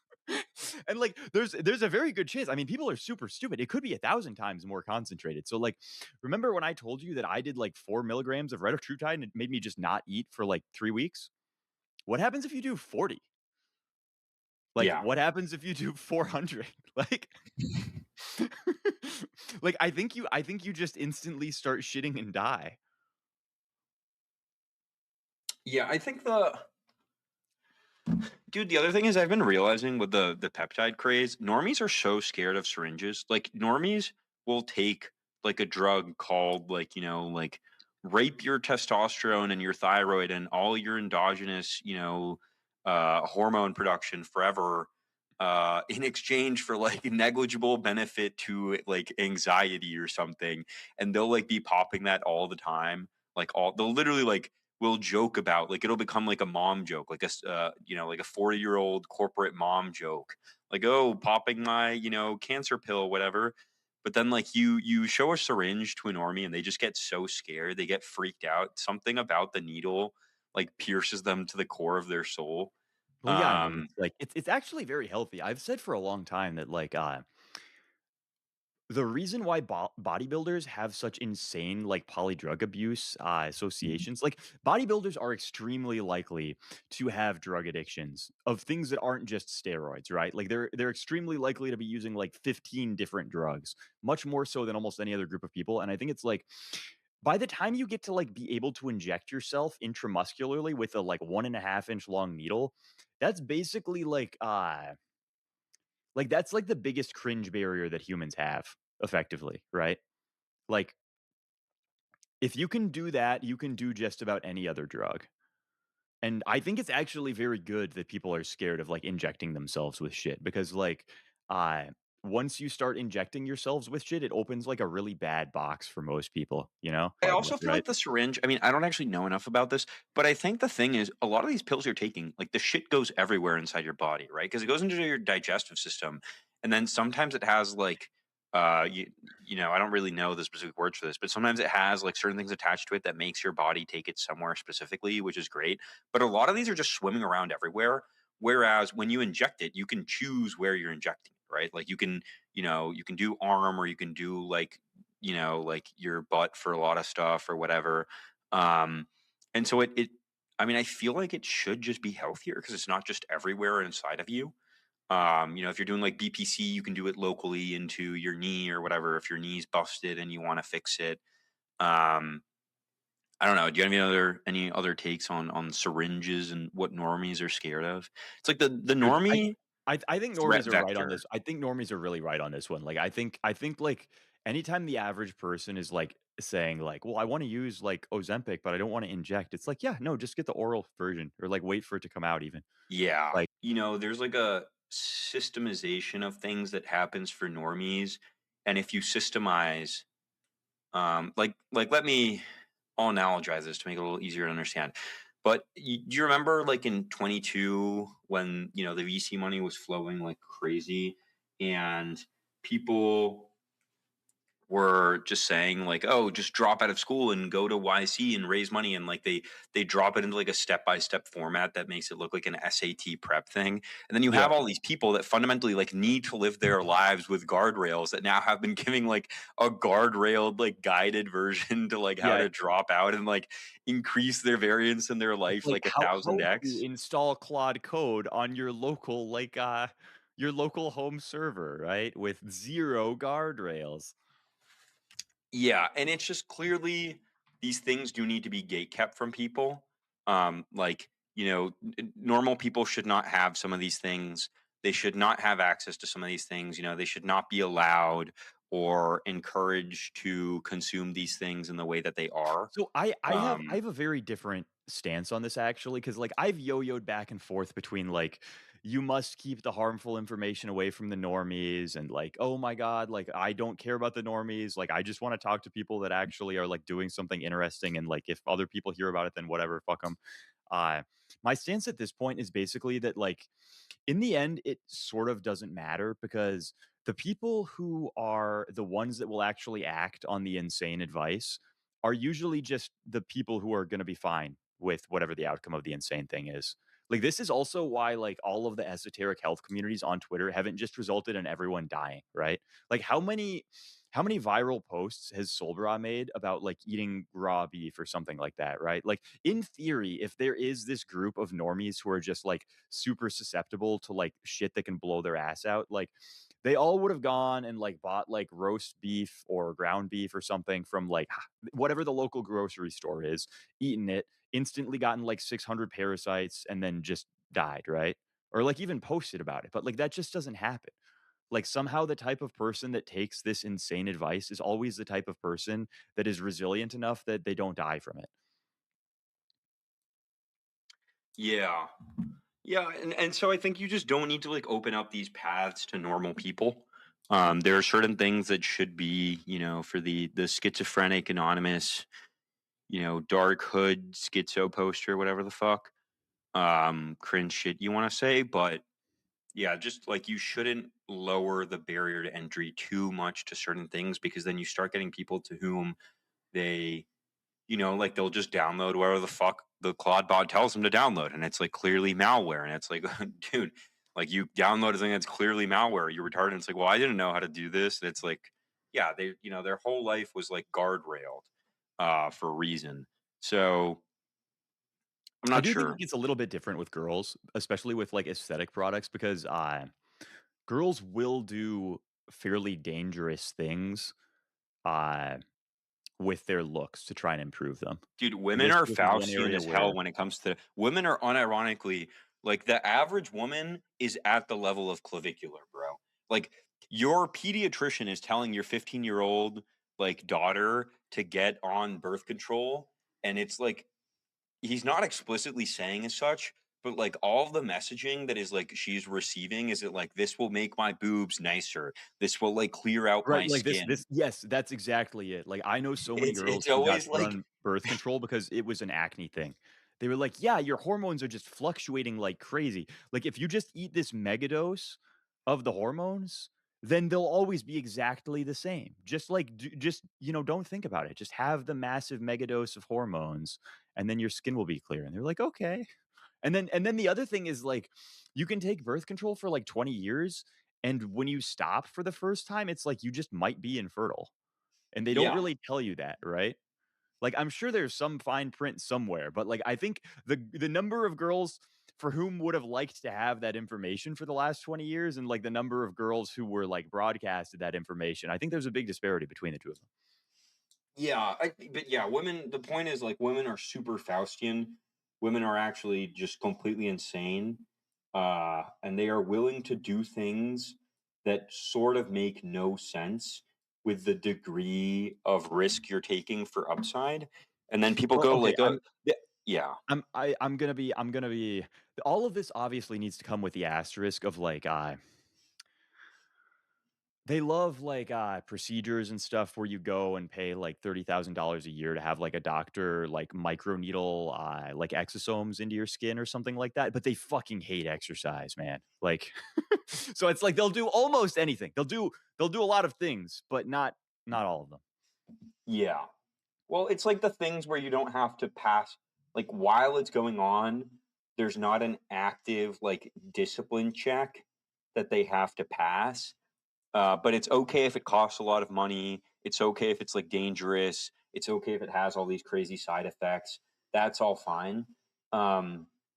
And like there's a very good chance. I mean, people are super stupid. It could be 1,000 times more concentrated. So like, remember when I told you that I did like 4 milligrams of retatrutide and it made me just not eat for like 3 weeks? What happens if you do 40? Like, Yeah. what happens if you do 400? Like, like I think you just instantly start shitting and die. Yeah, I think the dude, the other thing is I've been realizing with the peptide craze, normies are so scared of syringes. Like normies will take like a drug called like, like rape your testosterone and your thyroid and all your endogenous, hormone production forever in exchange for like negligible benefit to like anxiety or something. And they'll like be popping that all the time. Like all they'll literally like will joke about like it'll become like a mom joke like like a 40-year-old corporate mom joke like, oh, popping my cancer pill whatever. But then like you show a syringe to an army and they just get so scared, they get freaked out. Something about the needle like pierces them to the core of their soul. Well, yeah, I mean, um it's like it's actually very healthy. I've said for a long time that like the reason why bodybuilders have such insane like poly drug abuse associations, like bodybuilders are extremely likely to have drug addictions of things that aren't just steroids, right? Like they're extremely likely to be using like 15 different drugs, much more so than almost any other group of people. And I think it's like by the time you get to like be able to inject yourself intramuscularly with a like 1.5 inch long needle, that's basically like that's like the biggest cringe barrier that humans have effectively, right? Like if you can do that, you can do just about any other drug. And I think it's actually very good that people are scared of like injecting themselves with shit because like uh once you start injecting yourselves with shit, it opens like a really bad box for most people, I Like, also feel right? like the syringe, I mean, I don't actually know enough about this, but I think the thing is a lot of these pills you're taking, like the shit goes everywhere inside your body, right? Because it goes into your digestive system. And then sometimes it has like I don't really know the specific words for this, but sometimes it has like certain things attached to it that makes your body take it somewhere specifically, which is great. But a lot of these are just swimming around everywhere. Whereas when you inject it, you can choose where you're injecting it, right? Like you can do arm or you can do like your butt for a lot of stuff or whatever. Um, and so I mean, I feel like it should just be healthier because it's not just everywhere inside of you. If you're doing like BPC, you can do it locally into your knee or whatever. If your knee's busted and you want to fix it. Um, I don't know. Do you have any other takes on syringes and what normies are scared of? It's like the Dude, normie I think threat normies are right on vector. this. I think normies are really right on this one. Like I think like anytime the average person is like saying like, "Well, I want to use like Ozempic, but I don't want to inject." It's like, yeah, no, just get the oral version or like wait for it to come out even. Yeah. Like, There's like a systemization of things that happens for normies. And if you systemize, let me, I'll analogize this to make it a little easier to understand. But do you remember like in 22 when, the VC money was flowing like crazy and people were just saying like, oh, just drop out of school and go to YC and raise money, and like they drop it into like a step-by-step format that makes it look like an SAT prep thing. And then you yeah, have all these people that fundamentally like need to live their lives with guardrails that now have been giving like a guardrailed like guided version to like how yeah. to drop out and like increase their variance in their It's life like like a how thousand to X. install Claude Code on your local home server, right? With zero guardrails. Yeah, and it's just clearly these things do need to be gate kept from people. Normal people should not have some of these things. They should not have access to some of these things. They should not be allowed or encouraged to consume these things in the way that they are. So I Um, have a very different stance on this actually, because like I've yo-yoed back and forth between like you must keep the harmful information away from the normies and like, oh my god, like I don't care about the normies, like I just want to talk to people that actually are like doing something interesting, and like if other people hear about it, then whatever, fuck them. uh my stance at this point is basically that like in the end, it sort of doesn't matter because the people who are the ones that will actually act on the insane advice are usually just the people who are going to be fine with whatever the outcome of the insane thing is. Like this is also why like all of the esoteric health communities on Twitter haven't just resulted in everyone dying, right? Like how many viral posts has Solbra made about like eating raw beef or something like that, right? Like in theory, if there is this group of normies who are just like super susceptible to like shit that can blow their ass out, like they all would have gone and like bought like roast beef or ground beef or something from like whatever the local grocery store is, eaten it, instantly gotten like 600 parasites and then just died, right? Or like even posted about it. But like that just doesn't happen. Like somehow the type of person that takes this insane advice is always the type of person that is resilient enough that they don't die from it. yeah. Yeah, and so I think you just don't need to like open up these paths to normal people. There are certain things that should be, for the schizophrenic anonymous, dark hood schizo poster, whatever the fuck, cringe shit you want to say. But yeah, just like you shouldn't lower the barrier to entry too much to certain things because then you start getting people to whom they like they'll just download whatever the fuck the Claude bot tells them to download, and it's like clearly malware, and it's like, dude, like you download a thing that's clearly malware, you're retarded. And it's like, well, I didn't know how to do this. And it's like, yeah, they, their whole life was like guardrailed, for a reason. So I'm I not do think it sure. gets a little bit different with girls, especially with like aesthetic products, because girls will do fairly dangerous things uh, with their looks to try and improve them. Dude, Like women this are is one Faustian area as hell where when it comes to women are unironically like the average woman is at the level of clavicular, bro. Like your pediatrician is telling your 15-year-old like daughter to get on birth control, and it's like he's not explicitly saying as such, but like all of the messaging that is like she's receiving is it like this will make my boobs nicer. This will like clear out right, my like skin. yes, that's exactly it. Like I know so many girls It's who got always put like on birth control because it was an acne thing. They were like, "Yeah, your hormones are just fluctuating like crazy. Like if you just eat this megadose of the hormones, then they'll always be exactly the same. Just like just don't think about it. Just have the massive megadose of hormones and then your skin will be clear." And they're like, "Okay." And then the other thing is like you can take birth control for like 20 years, and when you stop for the first time, it's like you just might be infertile. And they don't yeah. really tell you that, right? Like I'm sure there's some fine print somewhere, but like I think the number of girls for whom would have liked to have that information for the last 20 years and like the number of girls who were like broadcasted that information, I think there's a big disparity between the two of them. Yeah, but yeah, women. The point is, like, women are super Faustian. Women are actually just completely insane, and they are willing to do things that sort of make no sense with the degree of risk you're taking for upside. And then people Well, go okay, like, yeah, I'm gonna be all of this obviously needs to come with the asterisk of, like, they love, like, procedures and stuff where you go and pay, like, $30,000 a year to have, like, a doctor, like, microneedle, like, exosomes into your skin or something like that, but they fucking hate exercise, man. Like, so it's like they'll do almost anything. They'll do a lot of things, but not all of them. yeah. Well, it's like the things where you don't have to pass, like while it's going on, there's not an active like discipline check that they have to pass. But it's okay if it costs a lot of money. It's okay if it's like dangerous. It's okay if it has all these crazy side effects. That's all fine.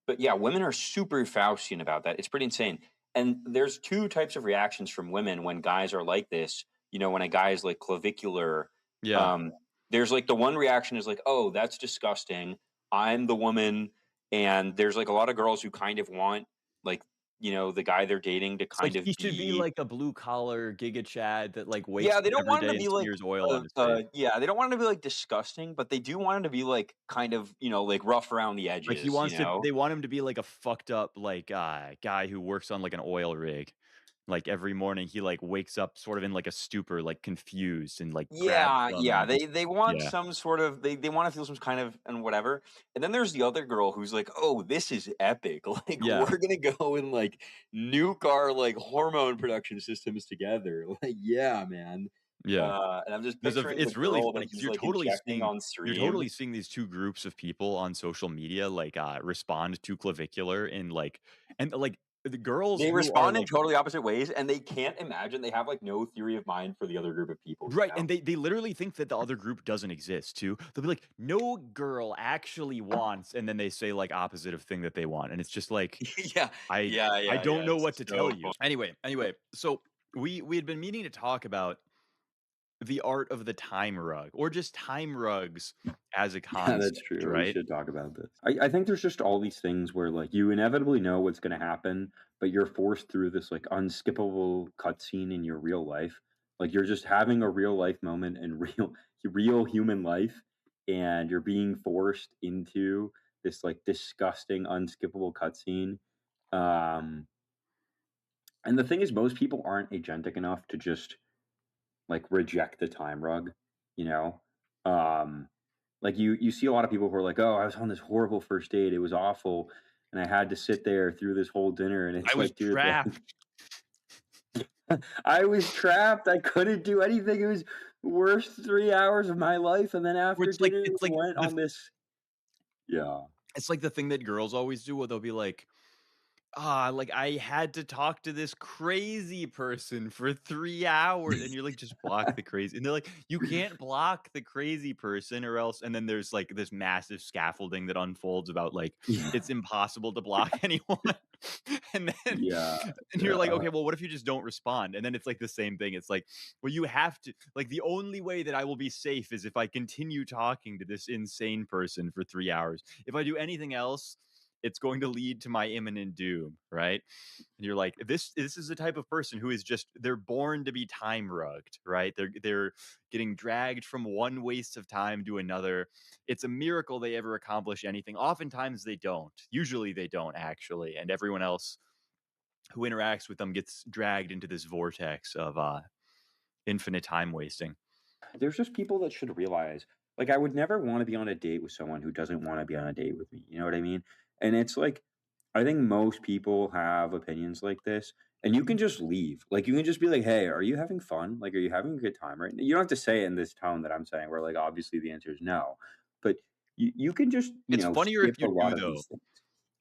But yeah, women are super Faustian about that. It's pretty insane. And there's two types of reactions from women when guys are like this. You know, when a guy is like clavicular, Yeah. um, there's like the one reaction is like, oh, that's disgusting. I'm the woman. And there's like a lot of girls who kind of want like, the guy they're dating to It's like kind he of should be be. like a blue collar Giga Chad that, like, wakes Yeah, up they don't every want him day to and be like, smears oil on his face. yeah, they don't want him to be like disgusting, but they do want him to be like kind of, like rough around the Like, he edges, wants to they want him to be like a fucked up, like, guy who works on, like, an oil rig. Like, every morning, he, like, wakes up sort of in, like, a stupor, like, confused and, like, grabs Yeah, some yeah. and just They want yeah. some sort of they want to feel some kind of and whatever. And then there's the other girl who's like, "Oh, this is epic. Like Yeah. we're going to go and like nuke our like hormone production systems together." Like, yeah, man. Yeah. And I'm just There's a picturing the it's really girl that funny because he's like injecting on you're stream. totally seeing these 2 groups of people on social media, like, respond to clavicular and, like, the girls They who are, respond in like totally opposite ways, and they can't imagine they have, like, no theory of mind for the other group of people, you right, know? and they literally think that the other group doesn't exist too. They'll be like, "No girl actually wants," and then they say, like, opposite of thing that they want, and it's just like, Yeah. I Yeah, I yeah, don't yeah, know what it's to tell so you. fun. Anyway, we had been meaning to talk about the art of the time rug or just time rugs as a Yeah, that's concept, true. We right? should talk about this. I think there's just all these things where like you inevitably know what's going to happen, but you're forced through this like unskippable cutscene in your real life. Like you're just having a real life moment in real human life, and you're being forced into this like disgusting unskippable cutscene. Um, and the thing is, most people aren't agentic enough to just like reject the time rug, you know? Um, like you see a lot of people who are like, "Oh, I was on this horrible first date. It was awful, and I had to sit there through this whole dinner." And I it's was like, dude, like trapped. I was trapped. I couldn't do anything. It was the worst 3 hours of my life. And then Where after it's like dinner, it's we like went the on this. Yeah. it's like the thing that girls always do where they'll be like, like, I had to talk to this crazy person for 3 hours, and you're like, "Just block the crazy," and they're like, "You can't block the crazy person or else," and then there's, like, this massive scaffolding that unfolds about, like, Yeah. it's impossible to block anyone, and then Yeah. and you're like, Yeah. "Okay, well, what if you just don't respond?" And then it's, like, the same thing, it's like, "Well, you have to like, the only way that I will be safe is if I continue talking to this insane person for 3 hours. If I do anything else, it's going to lead to my imminent doom," right? And you're like, this is the type of person who is just they're born to be time rugged, right? They're getting dragged from one waste of time to another. It's a miracle they ever accomplish anything. Oftentimes they don't. Usually they don't actually, and everyone else who interacts with them gets dragged into this vortex of infinite time wasting. There's just people that should realize, like, I would never want to be on a date with someone who doesn't want to be on a date with me. You know what I mean? And it's like, I think most people have opinions like this, and you can just leave. Like, you can just be like, "Hey, are you having fun? Like, are you having a good time right now?" You don't have to say it in this tone that I'm saying, where like obviously the answer is no, but you can just It's funnier if skip a you lot do of though. these things.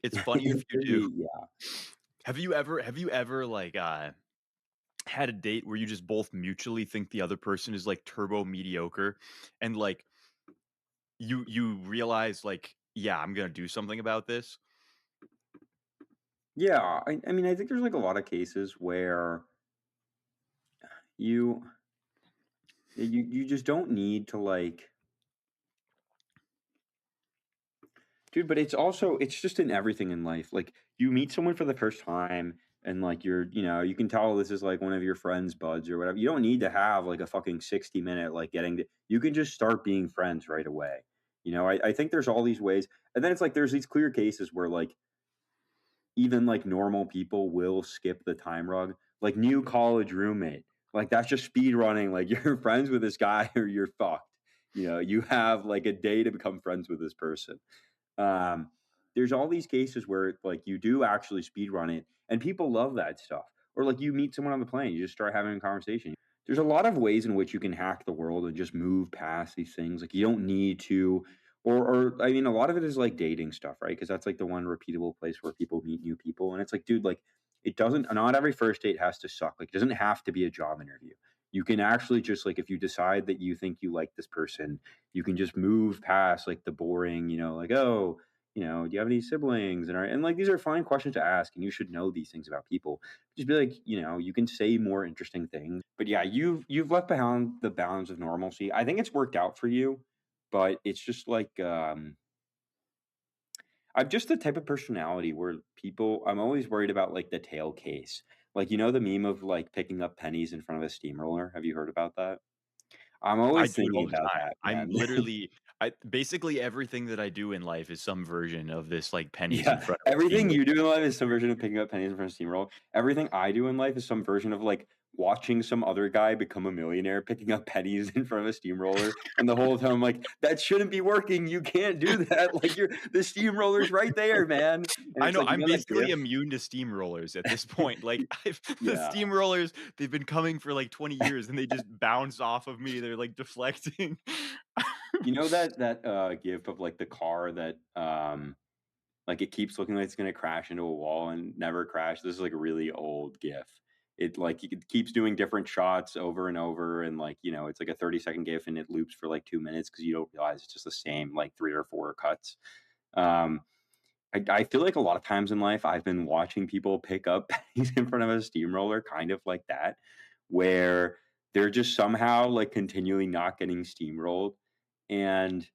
It's funnier if It's you do. really, yeah. Have you ever like had a date where you just both mutually think the other person is like turbo mediocre and like you realize like, yeah, I'm gonna do something about this. Yeah, I mean, I think there's like a lot of cases where you you just don't need to like. Dude, but it's also it's just in everything in life. Like you meet someone for the first time and like you can tell this is like one of your friends' buds or whatever. You don't need to have like a fucking 60-minute like getting to, you can just start being friends right away. I think there's all these ways. And then it's like there's these clear cases where like even like normal people will skip the time rug. Like new college roommate. Like that's just speed running. Like you're friends with this guy or you're fucked. You have like a day to become friends with this person. Um, there's all these cases where like you do actually speed run it and people love that stuff. Or like you meet someone on the plane, you just start having a conversation. There's a lot of ways in which you can hack the world and just move past these things. Like you don't need to, or I mean, a lot of it is like dating stuff, right? Because that's like the one repeatable place where people meet new people. And it's like, dude, like it doesn't, not every first date has to suck. Like it doesn't have to be a job interview. You can actually just like, if you decide that you think you like this person, you can just move past like the boring, like, oh, do you have any siblings? And like these are fine questions to ask, and you should know these things about people. Just be like, you can say more interesting things. But yeah, you've left behind the bounds of normalcy. I think it's worked out for you, but it's just like I'm just the type of personality where I'm always worried about like the tail case. Like the meme of like picking up pennies in front of a steamroller. Have you heard about that? I'm I always do it all thinking the about time. that, I'm man. literally I basically everything that I do in life is some version of this, like, pennies in Yeah, front of a everything steamroller. you do in life is some version of picking up pennies in front of steamroll. Everything I do in life is some version of like watching some other guy become a millionaire, picking up pennies in front of a steamroller, and the whole time I'm like, that shouldn't be working. You can't do that. Like the steamroller's right there, man. And I it's know, like I'm that basically gif. immune to steamrollers at this point, like, the Yeah, steamrollers, they've been coming for, like, 20 years, and they just bounce off of me, they're, like, deflecting. that gif of like the car that like it keeps looking like it's gonna crash into a wall and never crash. This is like a really old GIF. It like it keeps doing different shots over and over, and like it's like a 30-second GIF, and it loops for like 2 minutes because you don't realize it's just the same like 3 or 4 cuts. Um, I feel like a lot of times in life I've been watching people pick up pennies in front of a steamroller, kind of like that, where they're just somehow like continually not getting steamrolled, and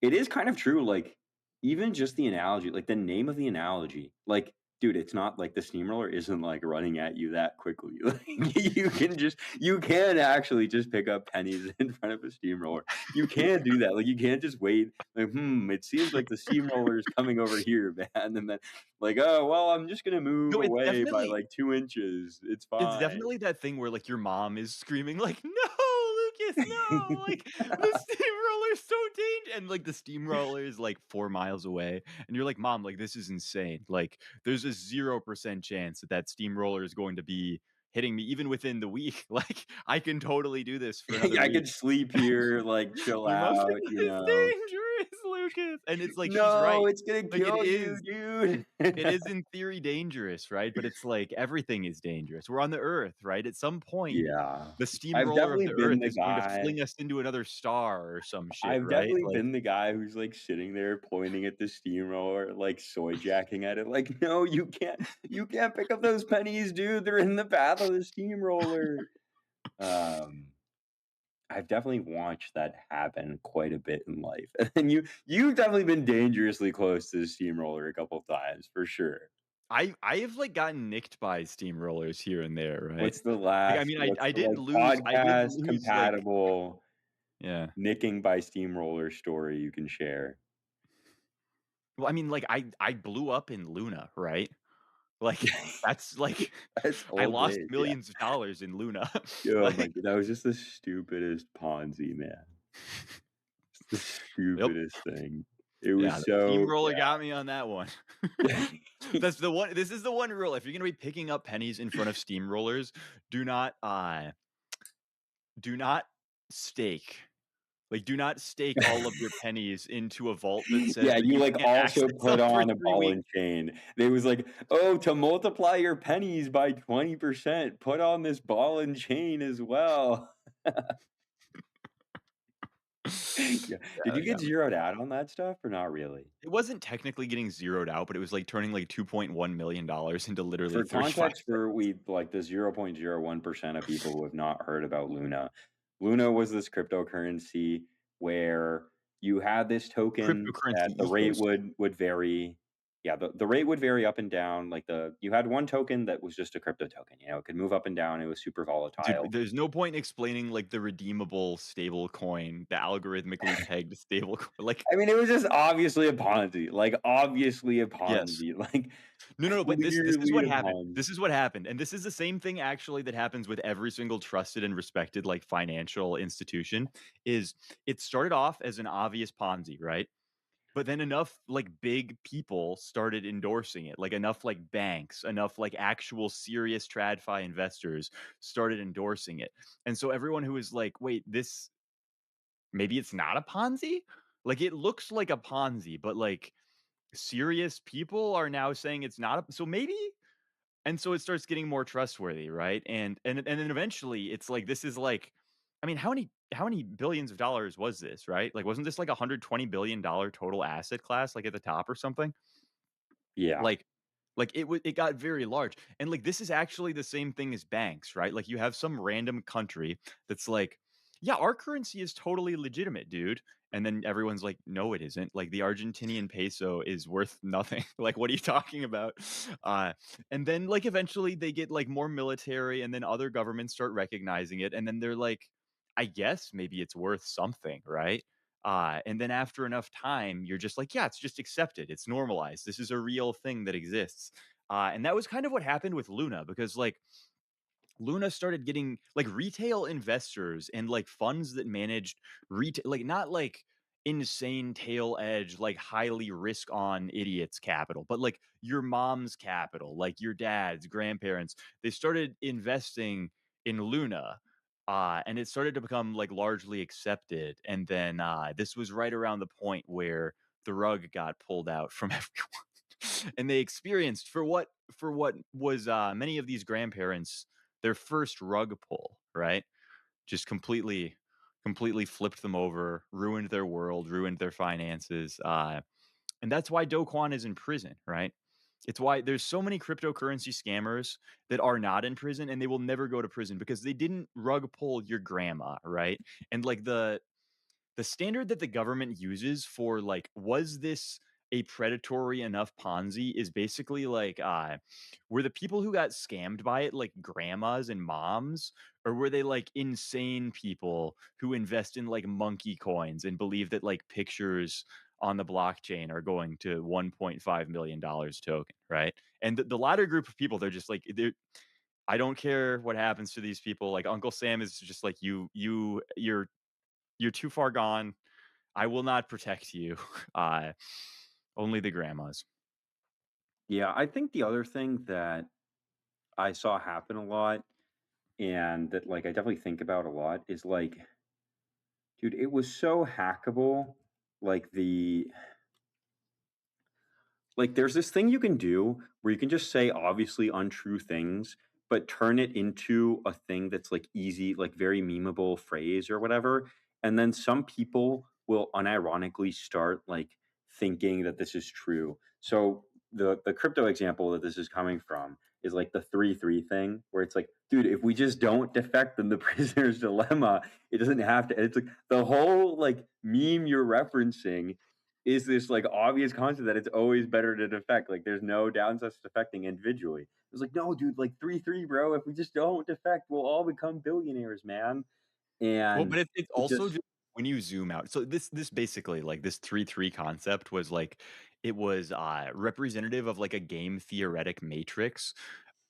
it is kind of true, like, even just the analogy, like, the name of the analogy, like, dude, it's not like the steamroller isn't, like, running at you that quickly, like, you can actually just pick up pennies in front of a steamroller. You can do that, like, you can't just wait, like, it seems like the steamroller is coming over here, man," and then, like, "Oh, well, I'm just gonna move No, away by, like, 2 inches. It's it's fine." definitely that thing where, like, your mom is screaming like, "No, Lucas, no!" Like, "The steamroller's so and, like, the steamroller is, like, 4 miles away, and you're like, "Mom, like, this is insane. Like, there's a 0% chance that that steamroller is going to be hitting me even within the week. Like, I can totally do this for another I week." could sleep here, like, chill Your mom's like, out, "This is dangerous, Lucas," and it's like, she's "No, right. it's gonna Like, kill you, dude." it is in theory dangerous, right? But it's like everything is dangerous. We're on the Earth, right? At some point, Yeah. the I've steamroller of definitely the been Earth the is going to guy fling us into another star or some shit, I've right? definitely Like, been the guy who's, like, sitting there pointing at the steamroller, like, soy jacking at it, like, "No, you can't pick up those pennies, dude, they're in the path of the steamroller." Um, I've definitely watched that happen quite a bit in life, and you've definitely been dangerously close to the steamroller a couple times, for sure. I have like gotten nicked by steamrollers here and there, right? Like, I mean, What's the, like, I did podcast lose like, compatible yeah. nicking by steamroller story you can share? Well, I mean, like, I blew up in Luna, right? Like, that's like, That's I old lost days, yeah. millions of dollars in Luna. Oh my Like, god, that was just the stupidest Ponzi, man. It's the yep. stupidest thing. It Yeah, was the so steamroller got me on that one. yeah. That's the one this is the one rule. If you're gonna be picking up pennies in front of steamrollers, do not, do not stake. Like, do not stake all of your pennies into a vault that says Yeah, that you, you like, can't also access put them for on a 3 ball weeks. and chain. It was like, "Oh, to multiply your pennies by 20%, put on this ball and chain as well." Yeah. Did Yeah, you get yeah. zeroed out on that stuff or not really? It wasn't technically getting zeroed out, but it was, like, turning, like, $2.1 million into literally For 35 context, for we like the 0.01% of people who have not heard about Luna. Luna was this cryptocurrency where you had this token cryptocurrency that the rate ethos. would vary. yeah, the rate would vary up and down. Like you had one token that was just a crypto token. You know, it could move up and down. It was super Dude, volatile. there's no point in explaining, like, the redeemable stable coin, the algorithmically pegged stable coin, like I mean, it was just obviously a Ponzi. Like obviously a yes. Ponzi. Like No, but this is clearly what a happened. Ponzi. This is what happened, and this is the same thing actually that happens with every single trusted and respected, like, financial institution, is it started off as an obvious Ponzi, right? But then enough, like, big people started endorsing it, like, enough, like, banks, enough, like, actual serious TradFi investors started endorsing it, and so everyone who is like, "Wait, this maybe it's not a Ponzi?" Like, it looks like a Ponzi, but, like, serious people are now saying it's not a so maybe and so it starts getting more trustworthy, right? And then eventually it's like this is like I mean, how many billions of dollars was this, right? Like wasn't this like $120 billion total asset class like at the top or something? Yeah. Like it got very large. And like this is actually the same thing as banks, right? Like you have some random country that's like, yeah, our currency is totally legitimate, dude. And then everyone's like, no, it isn't. Like the Argentinian peso is worth nothing. Like, what are you talking about? Uh, and then like eventually they get like more military, and then other governments start recognizing it, and then they're like, I guess maybe it's worth something, right? And then after enough time, you're just like, yeah, it's just accepted. It's normalized. This is a real thing that exists. And that was kind of what happened with Luna because, like, Luna started getting like retail investors and like funds that managed retail, like, not like insane tail edge, like highly risk on idiots capital, but like your mom's capital, like your dad's grandparents. They started investing in Luna and it started to become like largely accepted. And then this was right around the point where the rug got pulled out from everyone. And they experienced for what was many of these grandparents their first rug pull, right? Just completely flipped them over, ruined their world, ruined their finances. And that's why Do Kwon is in prison, right? It's why there's so many cryptocurrency scammers that are not in prison and they will never go to prison because they didn't rug pull your grandma, right? And like the standard that the government uses for like was this a predatory enough Ponzi is basically like were the people who got scammed by it like grandmas and moms, or were they like insane people who invest in like monkey coins and believe that like pictures on the blockchain are going to $1.5 million token, right? And the latter group of people, they're just like I don't care what happens to these people. Like Uncle Sam is just like you're too far gone. I will not protect you. Uh, only the grandmas. Yeah, I think the other thing that I saw happen a lot and that like I definitely think about a lot is like, dude, it was so hackable. Like there's this thing you can do where you can just say obviously untrue things, but turn it into a thing that's like easy, like very memeable phrase or whatever. And then some people will unironically start like thinking that this is true. So the crypto example that this is coming from is like the 3-3 thing, where it's like, dude, if we just don't defect, then the prisoner's dilemma, it doesn't have to. It's like the whole like meme you're referencing is this like obvious concept that it's always better to defect. Like there's no downside to defecting individually. It's like, no, dude, like 3-3, bro. If we just don't defect, we'll all become billionaires, man. Well, And but it's it also just just when you zoom out. So this basically like this 3-3 concept was like it was representative of like a game theoretic matrix.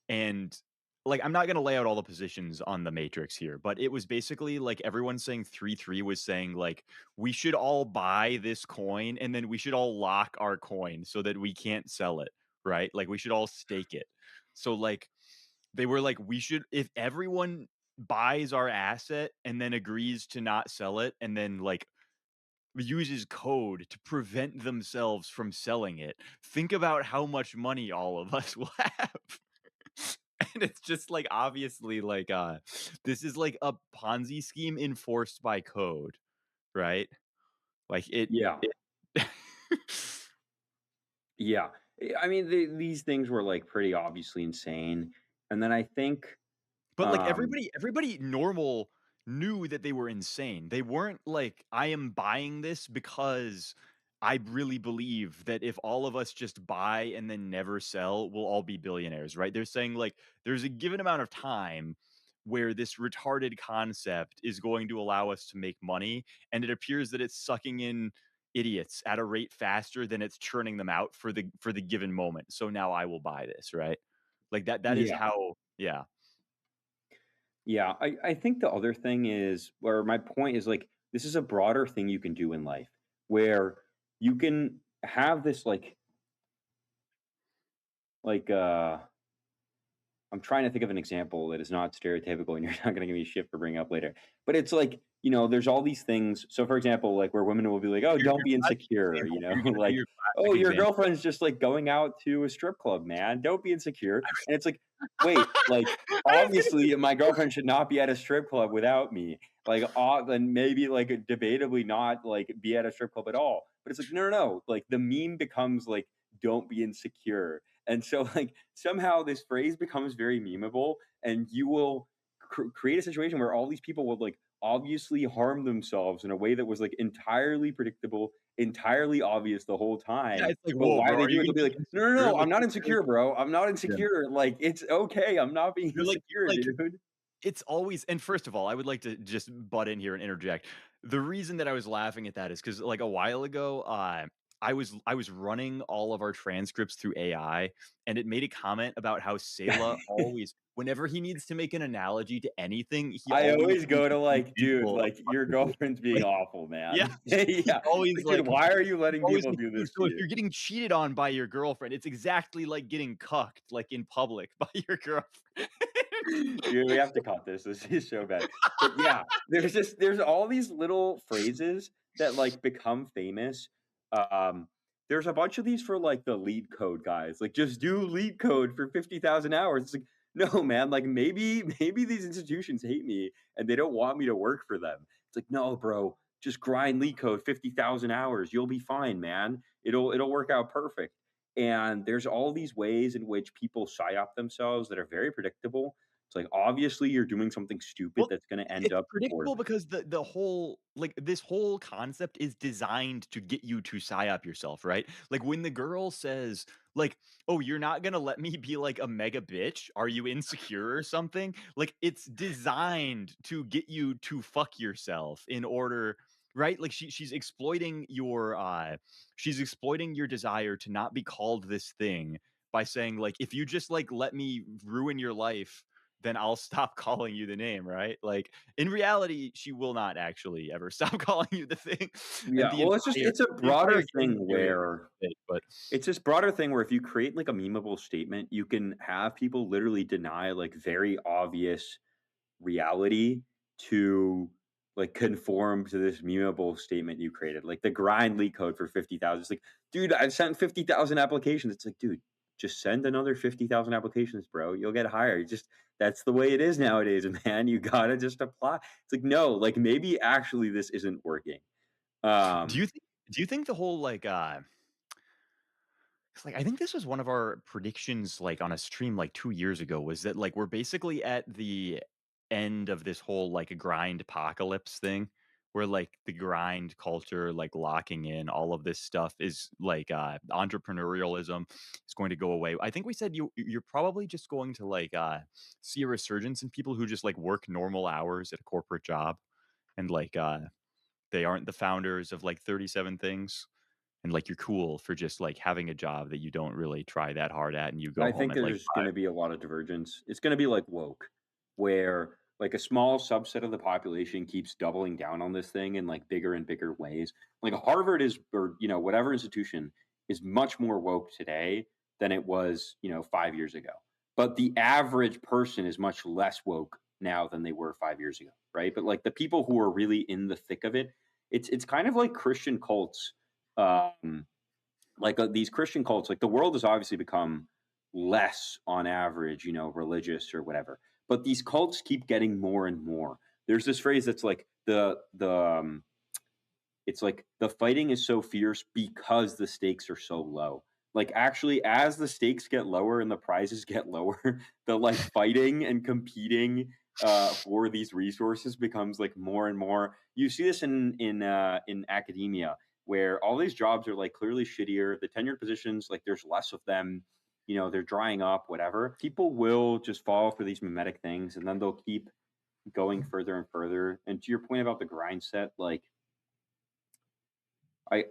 And like I'm not gonna lay out all the positions on the matrix here, but it was basically like everyone saying 3-3 was saying like we should all buy this coin and then we should all lock our coin so that we can't sell it, right? Like we should all stake it. So like they were like, we should, if everyone buys our asset and then agrees to not sell it and then like uses code to prevent themselves from selling it, think about how much money all of us will have. And it's just like obviously like this is like a Ponzi scheme enforced by code, right? Like yeah, it yeah. I mean, these things were like pretty obviously insane. And then I think, But, like, um, everybody normal knew that they were insane. They weren't like, "I am buying this because I really believe that if all of us just buy and then never sell, we'll all be billionaires, right? They're saying like there's a given amount of time where this retarded concept is going to allow us to make money, and it appears that it's sucking in idiots at a rate faster than it's churning them out for the given moment. So now I will buy this, right? Like that is Yeah. how yeah. Yeah, I think the other thing is, or my point is like, this is a broader thing you can do in life where you can have this like I'm trying to think of an example that is not stereotypical and you're not going to give me shit for bringing up later. But it's like, there's all these things. So for example, like where women will be like, "Oh, don't Your be classic insecure," example. You're gonna do like, your "Oh, classic your example. girlfriend's just like going out to a strip club, man. Don't be insecure." And it's like, "Wait, like I was gonna obviously my girlfriend should not be at a strip club without me. Like, then maybe like debatably not like be at a strip club at all." But it's like, no, no, no. Like the meme becomes like, "Don't be insecure." And so like somehow this phrase becomes very memeable, and you will create a situation where all these people will like obviously harm themselves in a way that was like entirely predictable, entirely obvious the whole yeah, time. it's like, But "Whoa, why bro, they are do you it, they'll gonna be be like, "No, no, insecure?" no, Like, I'm not you're like insecure, bro. I'm not yeah. insecure. Like it's okay. I'm not being You're insecure, like dude." it's always and first of all, I would like to just butt in here and interject. The reason that I was laughing at that is because like, a while ago, I was running all of our transcripts through AI, and it made a comment about how Saila always whenever he needs to make an analogy to anything, he I always always uses go to the like, dude, example of like your fucking people. girlfriend's being Like awful, yeah, man. he Yeah. always Like, dude, why are you letting always people like, do "Dude, this to so if you? you're getting cheated on by your girlfriend, it's exactly like getting cucked, like, in public by your girlfriend." Dude, we have to cut this. This is so bad. But yeah, there's all these little phrases that like become famous. Um, there's a bunch of these for like the lead code guys. Like just do lead code for 50,000 hours. It's like, no, man, like maybe these institutions hate me and they don't want me to work for them. It's like, no, bro, just grind lead code 50,000 hours. You'll be fine, man. It'll work out perfect. And there's all these ways in which people psyop themselves that are very predictable. It's like, obviously, you're doing something stupid Well, that's gonna end it's up predictable poorly. because the whole like, this whole concept is designed to get you to psyop yourself, right? Like, when the girl says, like, "Oh, you're not gonna let me be, like, a mega bitch? Are you insecure or something?" Like, it's designed to get you to fuck yourself in order right? Like, she's exploiting your desire to not be called this thing by saying, like, "If you just, like, let me ruin your life, then I'll stop calling you the name," right? Like, in reality, she will not actually ever stop calling you the thing, and Yeah, well, it's a the entire broader game thing theory is where fake, but it's this broader thing where if you create like a memeable statement, you can have people literally deny like very obvious reality to like conform to this memeable statement you created. Like the grind leak code for 50,000. It's like, dude, I've sent 50,000 applications. It's like, dude, just send another 50,000 applications, bro. You'll get hired. Just that's the way it is nowadays, man. You gotta just apply. It's like, no, like maybe actually this isn't working. do Um, you think do you think the whole, like, 'cause, like, I think this was one of our predictions, like, on a stream, like, 2 years ago, was that, like, we're basically at the end of this whole, like, grind apocalypse thing, where, like, the grind culture, like, locking in all of this stuff is, like, entrepreneurialism is going to go away. I think we said you're probably just going to, like, see a resurgence in people who just, like, work normal hours at a corporate job, and, like, they aren't the founders of, like, 37 Things and like you're cool for just like having a job that you don't really try that hard at and you go I home think at like there's going to be a lot of divergence. It's going to be like woke, where like a small subset of the population keeps doubling down on this thing in like bigger and bigger ways. Like Harvard is, or whatever institution is much more woke today than it was 5 years ago. But the average person is much less woke now than they were 5 years ago, right? But like the people who are really in the thick of it, it's kind of like Christian cults. Um, these Christian cults, like the world has obviously become less on average, religious or whatever. But these cults keep getting more and more. There's this phrase that's like it's like the fighting is so fierce because the stakes are so low. Like actually, as the stakes get lower and the prizes get lower, the like fighting and competing for these resources becomes like more and more. You see this in academia where all these jobs are like clearly shittier. The tenured positions, like there's less of them, they're drying up, whatever. People will just fall for these mimetic things, and then they'll keep going further and further. And to your point about the grind set, like I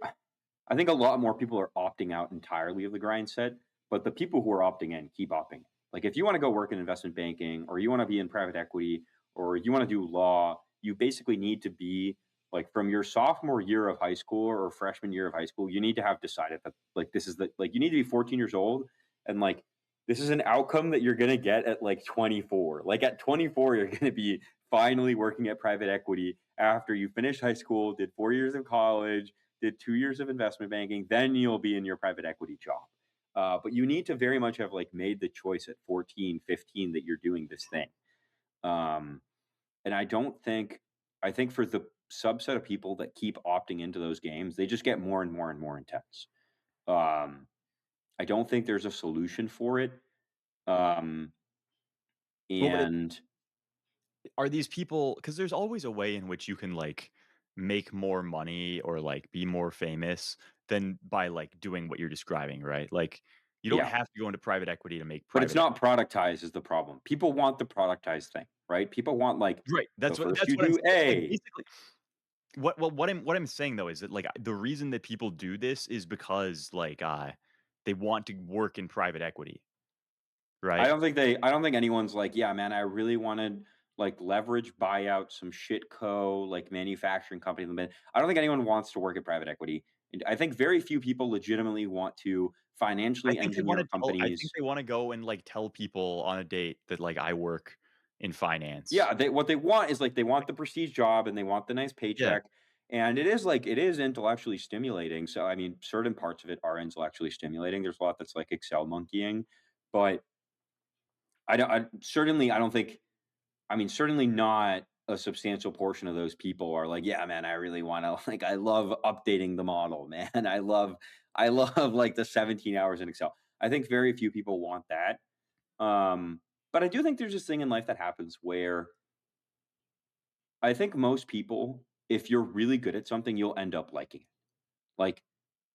I think a lot more people are opting out entirely of the grind set, but the people who are opting in keep opting in. Like if you want to go work in investment banking, or you want to be in private equity, or you want to do law, you basically need to be like from your sophomore year of high school or freshman year of high school, you need to have decided that like this is the like you need to be 14 years old, and like this is an outcome that you're going to get at like 24. Like at 24 you're going to be finally working at private equity after you finished high school, did 4 years of college, did 2 years of investment banking, then you'll be in your private equity job. But you need to very much have like made the choice at 14, 15 that you're doing this thing. Um, and I think for the subset of people that keep opting into those games, they just get more and more and more intense. Um, I don't think there's a solution for it. Um, Well, but and are these people, because there's always a way in which you can like make more money or like be more famous than by like doing what you're describing, right? Like you don't yeah, have to go into private equity to make but it's private not productized is the problem. People want the productized thing, right? People want like right. the That's what first that's you what I'm do saying. Like A. basically what I'm saying though is that like the reason that people do this is because like they want to work in private equity, right? I don't think anyone's like, yeah, man, I really wanted like leverage buyout, some shit like manufacturing company. I don't think anyone wants to work at private equity. And I think very few people legitimately want to financially engineer I think companies. they wanna go and like tell people on a date that like I work in finance. Yeah, what they want is like they want the prestige job and they want the nice Yeah. paycheck. And it is intellectually stimulating. So I mean, certain parts of it are intellectually stimulating. There's a lot that's like Excel monkeying, but I don't think I mean, certainly not a substantial portion of those people are like, "Yeah, man, I really wanna like, I love updating the model, man. I love, like, the 17 hours in Excel." I think very few people want that. But I do think there's this thing in life that happens where I think most people, if you're really good at something, you'll end up liking it. Like,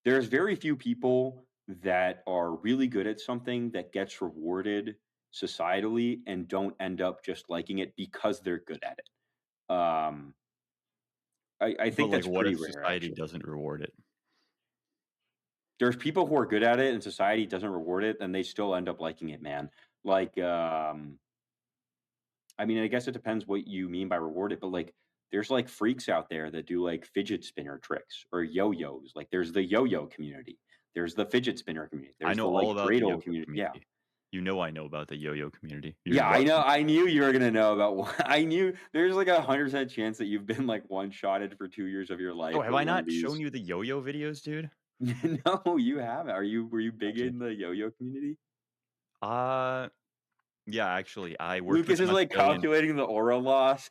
there's very few people that are really good at something that gets rewarded societally and don't end up just liking it because they're good at it. I But think like that's what pretty if rare, society actually. doesn't reward it? There's people who are good at it and society doesn't reward it, and they still end up liking it, man. Like, I mean, I guess it depends what you mean by rewarded, but like, there's like freaks out there that do like fidget spinner tricks or yo-yos. Like, there's the yo-yo community, there's the fidget spinner community, I there's know the all like about the dreidel yo-yo community. Yeah, community. You know I know about the yo-yo community. You're yeah, I about know. I knew you were gonna know about one. I knew there's like 100% chance that you've been like one-shotted for 2 years of your Oh, life have with I one of not shown these. you the yo-yo videos, dude? No, you haven't. Were you big Okay. in the yo-yo community? Uh, yeah, actually, I worked with Lucas an is like Australian calculating the aura loss.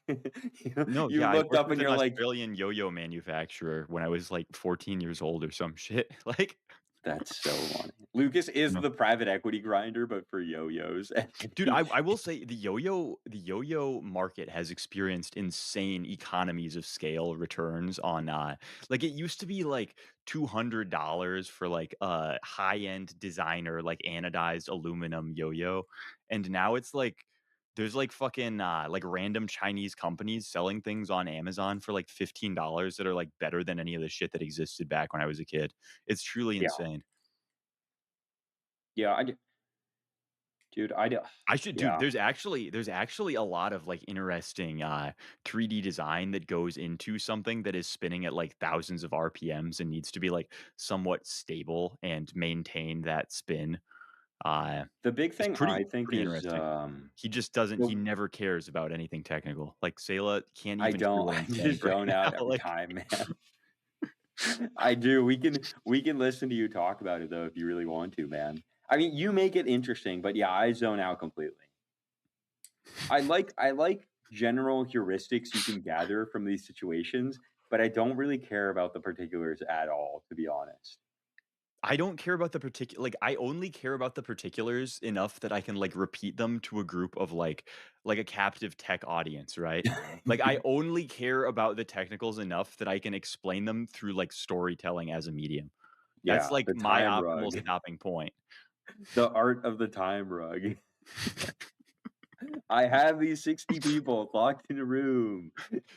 No, You yeah, I looked worked up with and an you're like, Australian yo-yo manufacturer when I was, like, 14 years old or some shit, like that's so funny. Lucas is no. the private equity grinder, but for yo-yos. Dude, I will say the yo-yo market has experienced insane economies of scale returns on, like, it used to be, like, $200 for, like, a high-end designer, like, anodized aluminum yo-yo, and now it's, like there's, like, fucking, like, random Chinese companies selling things on Amazon for, like, $15 that are, like, better than any of the shit that existed back when I was a kid. It's truly Yeah. insane. Yeah, dude, I do. I should dude, Yeah. there's actually a lot of, like, interesting, 3D design that goes into something that is spinning at, like, thousands of RPMs and needs to be, like, somewhat stable and maintain that spin. Uh, The big it's thing pretty I think pretty is, interesting. He just doesn't he well, never cares about anything technical. Like, Sayla can't I even hear don't. what I I'm saying just right zone out now, every like time, man. I do. We can listen to you talk about it though if you really want to, man. I mean, you make it interesting, but yeah, I zone out completely. I like general heuristics you can gather from these situations, but I don't really care about the particulars at all, to be honest. I don't care about the particular like, I only care about the particulars enough that I can, like, repeat them to a group of, like a captive tech audience, right? Like, I only care about the technicals enough that I can explain them through, like, storytelling as a medium. That's, Yeah, like, the my time optimal rug, stopping point. the art of the time rug. I have these 60 people locked in a room.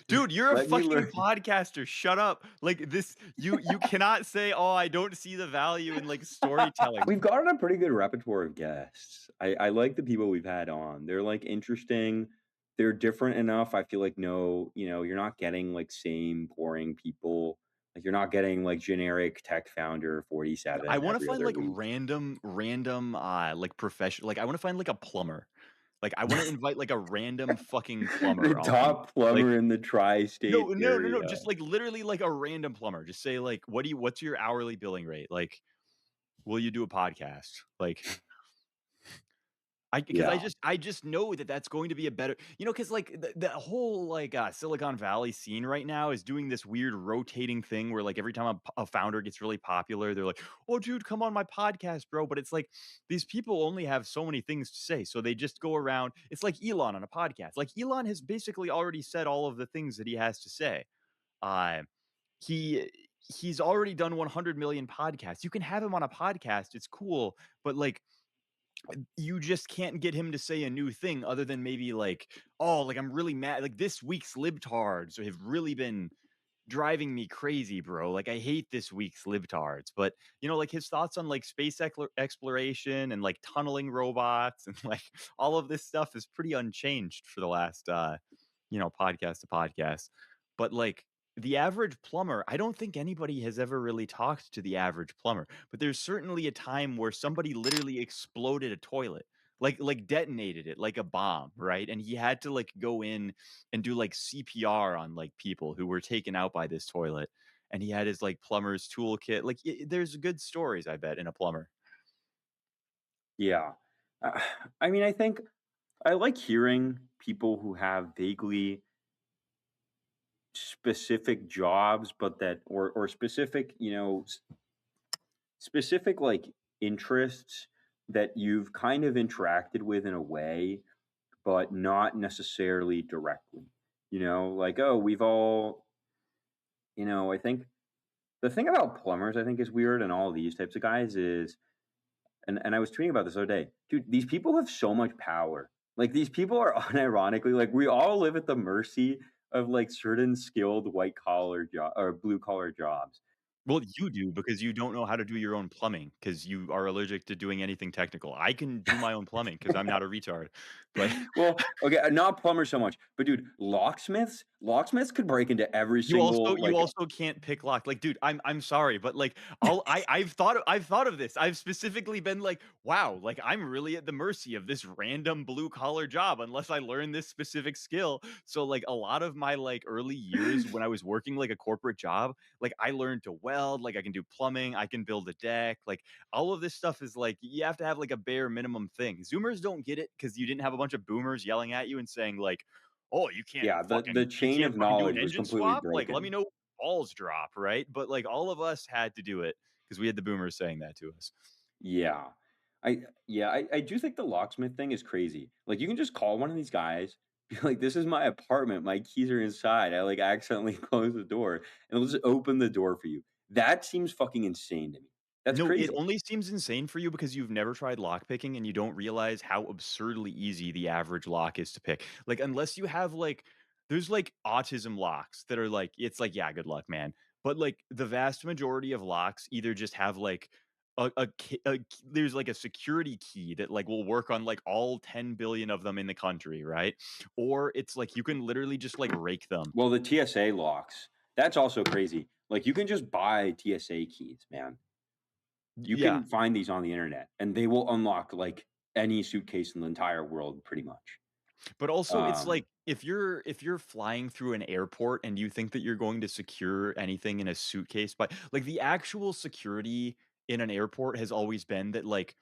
Dude, you're a Let me fucking learn. podcaster, shut up. Like, this you cannot say, "Oh, I don't see the value in, like, storytelling." We've gotten a pretty good repertoire of guests. I like the people we've had on. They're, like, interesting. They're different enough. I feel like no, you're not getting, like, same boring people. Like, you're not getting, like, generic tech founder I 47 wanna every find, other like, week. like, professional like, I wanna find, like, a plumber. Like, I wanna invite, like, a random fucking The plumber on. top Like plumber in the tri-state no, area. just, like, literally, like, a random plumber. Just say, like, what's your hourly billing rate? Like, will you do a podcast?" Like because Yeah. I just know that that's going to be a better because like the whole like Silicon Valley scene right now is doing this weird rotating thing where like every time a founder gets really popular, they're like, "Oh, dude, come on my podcast, bro." But it's like these people only have so many things to say, so they just go around. It's like Elon on a podcast. Like Elon has basically already said all of the things that he has to say. Uh, he he's already done 100 million podcasts. You can have him on a podcast. It's cool, but like you just can't get him to say a new thing other than maybe like, "Oh, like I'm really mad. Like this week's libtards have really been driving me crazy, bro. Like I hate this week's libtards." But like his thoughts on like space exploration and like tunneling robots and like all of this stuff is pretty unchanged for the last podcast to podcast. But like the average plumber, I don't think anybody has ever really talked to the average plumber, but there's certainly a time where somebody literally exploded a toilet. Like detonated it like a bomb, right? And he had to like go in and do like CPR on like people who were taken out by this toilet. And he had his like plumber's toolkit. Like there's good stories, I bet, in a plumber. Yeah. Uh, I mean, I think I like hearing people who have vaguely specific jobs, but that or specific, specific like interests that you've kind of interacted with in a way, but not necessarily directly. Like, oh, we've all, I think the thing about plumbers I think is weird and all these types of guys is and I was tweeting about this the other day. Dude, these people have so much power. Like these people are unironically like we all live at the mercy of like certain skilled white collar job or blue collar jobs. Well, you do because you don't know how to do your own plumbing because you are allergic to doing anything technical. I can do my own plumbing because I'm not a retard. But Well, okay, not plumbers so much, but dude, locksmiths could break into every you also single you like also can't pick lock. Like, dude, I'm sorry, but like I've thought of this. I've specifically been like, wow, like I'm really at the mercy of this random blue collar job unless I learn this specific skill. So like a lot of my like early years when I was working like a corporate job, like I learned to weld, like I can do plumbing, I can build a deck, like all of this stuff is like you have to have like a bare minimum thing. Zoomers don't get it because you didn't have a bunch of boomers yelling at you and saying like, "Oh, yeah, the you chain can't of fucking do an knowledge was engine completely swap? Like, let me broken. know when balls drop," right? But, like, all of us had to do it because we had the boomers saying that to us. Yeah. I do think the locksmith thing is crazy. Like you can just call one of these guys, be like, "This is my apartment. My keys are inside. I like accidentally closed the door," and it'll just open the door for you. That seems fucking insane to me. That's No, it crazy. only seems insane for you because you've never tried lock picking and you don't realize how absurdly easy the average lock is to pick. Like, unless you have, like there's, like, autism locks that are, like it's like, "Yeah, good luck, man." But, like, the vast majority of locks either just have, like, there's, like, a security key that, like, will work on, like, all 10 billion of them in the country, right? Or it's, like, you can literally just, like, rake them. Well, the TSA locks, that's also crazy. Like you can just buy TSA keys, man. You Yeah. can find these on the internet and they will unlock like any suitcase in the entire world pretty much. But also it's Um like if you're flying through an airport and you think that you're going to secure anything in a suitcase but like the actual security in an airport has always been that like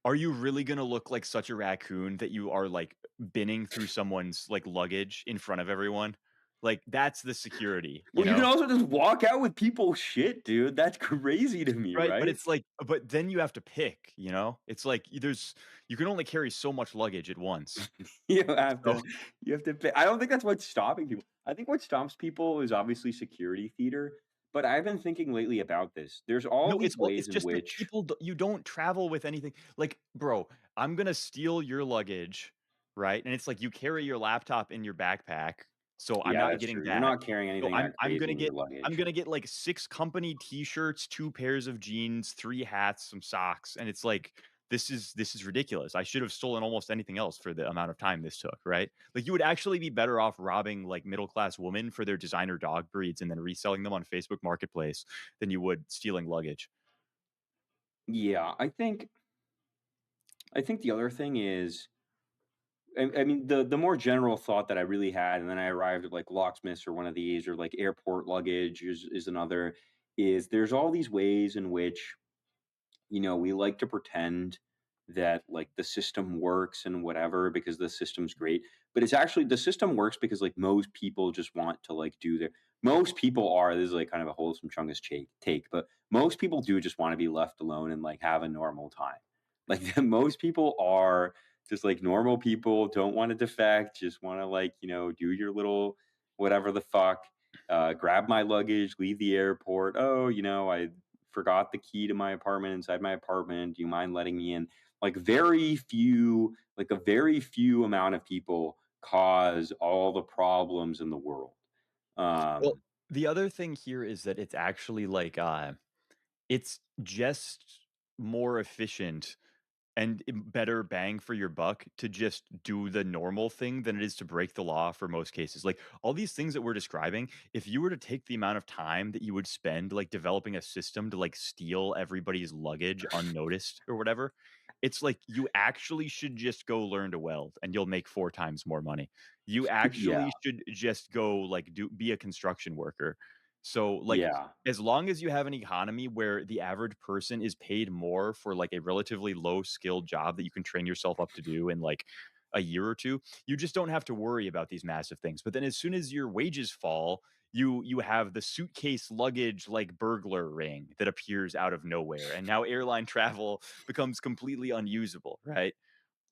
are you really going to look like such a raccoon that you are like binning through someone's like luggage in front of everyone? Like, that's the security, you Well, you can know? also just walk out with people's shit, dude. That's crazy to me, Right, but right? it's like but then you have to pick, you know? It's like you can only carry so much luggage at once. You have So to you have to pay. I don't think that's what's stopping people. I think what stops people is obviously security theater, but I've been thinking lately about this. There's all no, these it's ways in just that which people you don't travel with anything like, "Bro, I'm gonna steal your luggage," right? And it's like you carry your laptop in your backpack, so I'm yeah, not that's getting true. You're that. not carrying So anything I'm that I'm crazy gonna in your get I'm luggage. gonna get, like, 6 company T-shirts, 2 pairs of jeans, 3 hats, some socks, and it's like, this is ridiculous. I should have stolen almost anything else for the amount of time this took, right? Like, you would actually be better off robbing, like, middle-class women for their designer dog breeds and then reselling them on Facebook Marketplace than you would stealing luggage. Yeah, I think the other thing is I mean, the more general thought that I really had, and then I arrived at like locksmiths or one of these, or like airport luggage is another, is there's all these ways in which we like to pretend that like the system works and whatever because the system's great. But it's actually the system works because like most people just want to like do their most people are this is like kind of a wholesome chungus take, but most people do just want to be left alone and like have a normal time. Like most people are just like normal people, don't want to defect, just want to like, do your little whatever the fuck. Grab my luggage, leave the airport. Oh, I forgot the key to my apartment inside my apartment. Do you mind letting me in? Like a very few amount of people cause all the problems in the world. Well, Um, the other thing here is that it's actually like, it's just more efficient and better bang for your buck to just do the normal thing than it is to break the law for most cases. Like all these things that we're describing, if you were to take the amount of time that you would spend like developing a system to like steal everybody's luggage unnoticed or whatever, it's like you actually should just go learn to weld and you'll make 4 times more money. You yeah, actually should just go like be a construction worker. So like yeah, as long as you have an economy where the average person is paid more for like a relatively low skilled job that you can train yourself up to do in like a year or two, you just don't have to worry about these massive things. But then as soon as your wages fall, you have the suitcase luggage like burglar ring that appears out of nowhere. And now airline travel becomes completely unusable, right?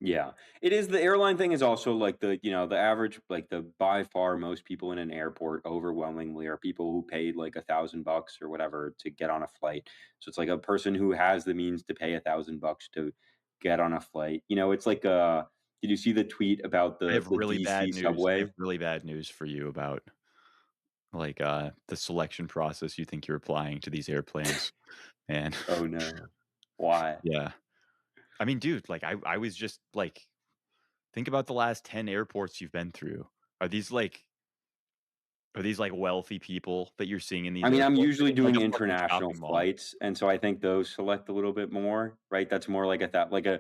yeah. It is the airline thing is also like the average, like the by far most people in an airport overwhelmingly are people who paid like $1,000 or whatever to get on a flight. So it's like a person who has the means to pay $1,000 to get on a flight. It's like did you see the tweet about I the have the really DC bad news. I have subway? really bad news for you about like the selection process you think you're applying to these airplanes. And Oh no. Why? yeah. I mean, dude, like I was just like think about the last 10 airports you've been through. Are these like are these like wealthy people that you're seeing in I these mean, I'm airports? usually Like doing a fucking international shopping mall. flights, and so I think those select a little bit more, right? That's more like a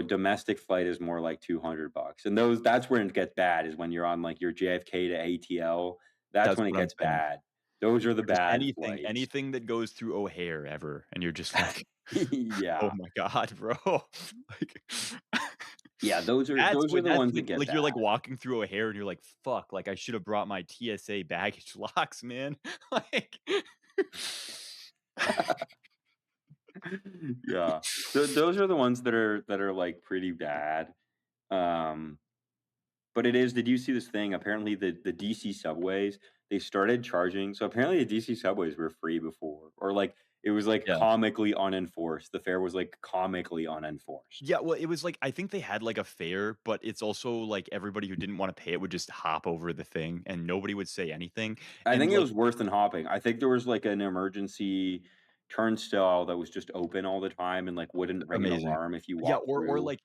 domestic flight is more like $200. And that's where it gets bad is when you're on like your JFK to ATL. That's That's when it what I'm gets saying. bad. Those are the Or just bad anything flights. anything that goes through O'Hare ever, and you're just like, "Oh Yeah. my god, bro." Like, Yeah, those are the that's ones that when get like, you're, like, bad. walking through O'Hare and you're like, "Fuck, like, I should have brought my TSA baggage locks, man." Like Yeah. Those are the ones that are like pretty bad. Um But it is did you see this thing? Apparently the DC subways, they started charging so apparently the DC subways were free before, or like it was like Yeah. comically unenforced. The fare was like comically unenforced. Yeah, well, it was like I think they had like a fare, but it's also like everybody who didn't wanna pay it would just hop over the thing and nobody would say anything, I and, think it like was worse than hopping. I think there was like an emergency turnstile that was just open all the time and like wouldn't ring an amazing. alarm if you Yeah, walked or through. like